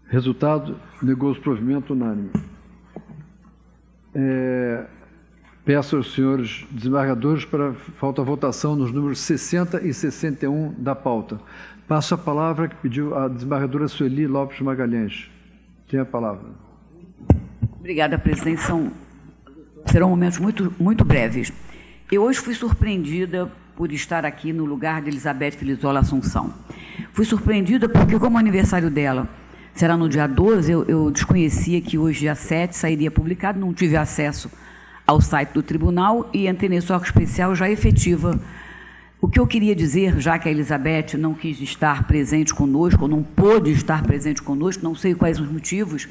Speaker 1: Resultado, negou o provimento unânime. Peço aos senhores desembargadores para falta a votação nos números 60 e 61 da pauta. Passo a palavra que pediu a desembargadora Sueli Lopes Magalhães. Tem a palavra.
Speaker 2: Obrigada, presidente. Serão momentos muito breves. Eu hoje fui surpreendida por estar aqui no lugar de Elizabeth Filizola Assunção. Fui surpreendida porque, como o aniversário dela será no dia 12, eu desconhecia que hoje, dia 7, sairia publicado, não tive acesso ao site do tribunal e entrei nesse órgão especial já efetiva. O que eu queria dizer, já que a Elizabeth não quis estar presente conosco, ou não pôde estar presente conosco, não sei quais os motivos,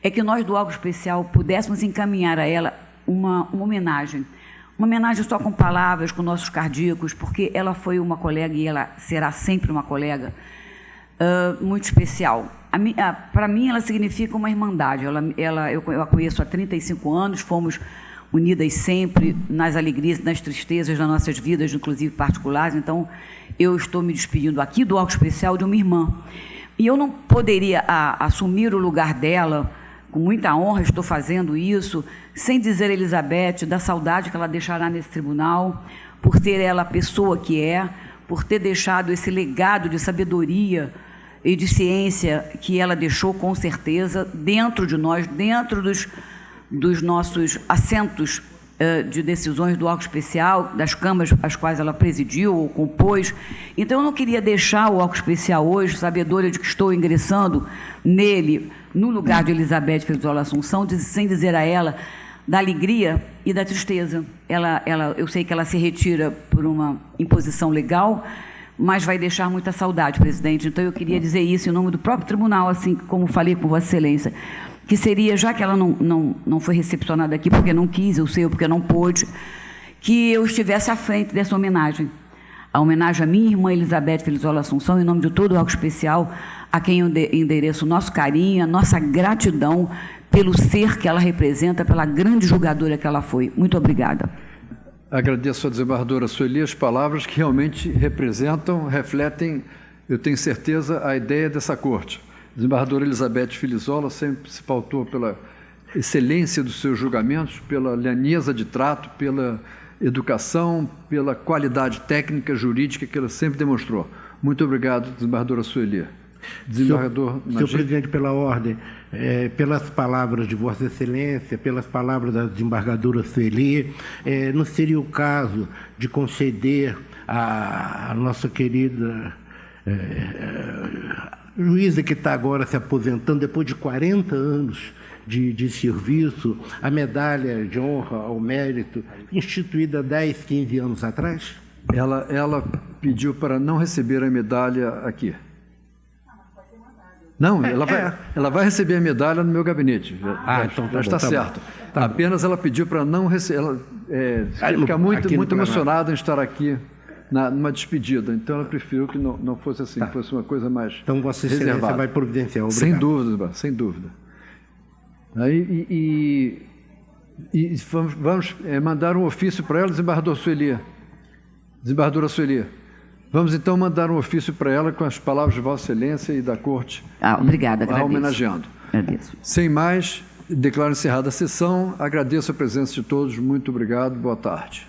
Speaker 2: é que nós do órgão especial pudéssemos encaminhar a ela uma homenagem. Uma homenagem só com palavras, com nossos cardíacos, porque ela foi uma colega e ela será sempre uma colega muito especial. Para mim, ela significa uma irmandade. Eu a conheço há 35 anos, fomos unidas sempre nas alegrias, nas tristezas das nossas vidas, inclusive particulares. Então, eu estou me despedindo aqui do órgão especial de uma irmã. E eu não poderia assumir o lugar dela, com muita honra estou fazendo isso, sem dizer a Elizabeth da saudade que ela deixará nesse tribunal, por ser ela a pessoa que é, por ter deixado esse legado de sabedoria e de ciência que ela deixou, com certeza, dentro de nós, dentro dos nossos assentos de decisões do órgão especial, das câmaras às quais ela presidiu ou compôs. Então, eu não queria deixar o órgão especial hoje, sabedora de que estou ingressando nele, no lugar de Elizabeth Filizola Assunção, sem dizer a ela da alegria e da tristeza. Eu sei que ela se retira por uma imposição legal, mas vai deixar muita saudade, presidente. Então, eu queria dizer isso em nome do próprio tribunal, assim como falei com Vossa Excelência, que seria, já que ela não foi recepcionada aqui porque não quis, eu sei, porque não pôde, que eu estivesse à frente dessa homenagem. A homenagem à minha irmã Elizabeth Filizola Assunção, em nome de todo o órgão especial, a quem eu endereço o nosso carinho, a nossa gratidão pelo ser que ela representa, pela grande julgadora que ela foi. Muito obrigada.
Speaker 1: Agradeço à desembargadora Sueli as palavras que realmente refletem, eu tenho certeza, a ideia dessa corte. A desembargadora Elizabeth Filizola sempre se pautou pela excelência dos seus julgamentos, pela lhaneza de trato, pela educação, pela qualidade técnica, jurídica que ela sempre demonstrou. Muito obrigado, desembargadora Sueli. Desembargador Najib.
Speaker 7: Senhor presidente, pela ordem, pelas palavras de Vossa Excelência, pelas palavras da desembargadora Sueli, não seria o caso de conceder à nossa querida juíza que está agora se aposentando, depois de 40 anos de serviço, a medalha de honra ao mérito, instituída 10, 15 anos atrás?
Speaker 1: Ela pediu para não receber a medalha aqui. Não, ela vai receber a medalha no meu gabinete. Então já está certo. Apenas ela pediu para não receber. fica muito emocionada em estar aqui numa despedida. Então, ela preferiu que não fosse assim, que fosse uma coisa mais
Speaker 7: Então, Vossa Excelência
Speaker 1: reservada.
Speaker 7: vai providenciar. Obrigado.
Speaker 1: Sem dúvida, sem dúvida. Aí, vamos mandar um ofício para ela, desembargadora Sueli. Vamos então mandar um ofício para ela com as palavras de Vossa Excelência e da Corte.
Speaker 2: Obrigada, agradeço.
Speaker 1: Homenageando.
Speaker 2: Agradeço.
Speaker 1: Sem mais, declaro encerrada a sessão. Agradeço a presença de todos. Muito obrigado. Boa tarde.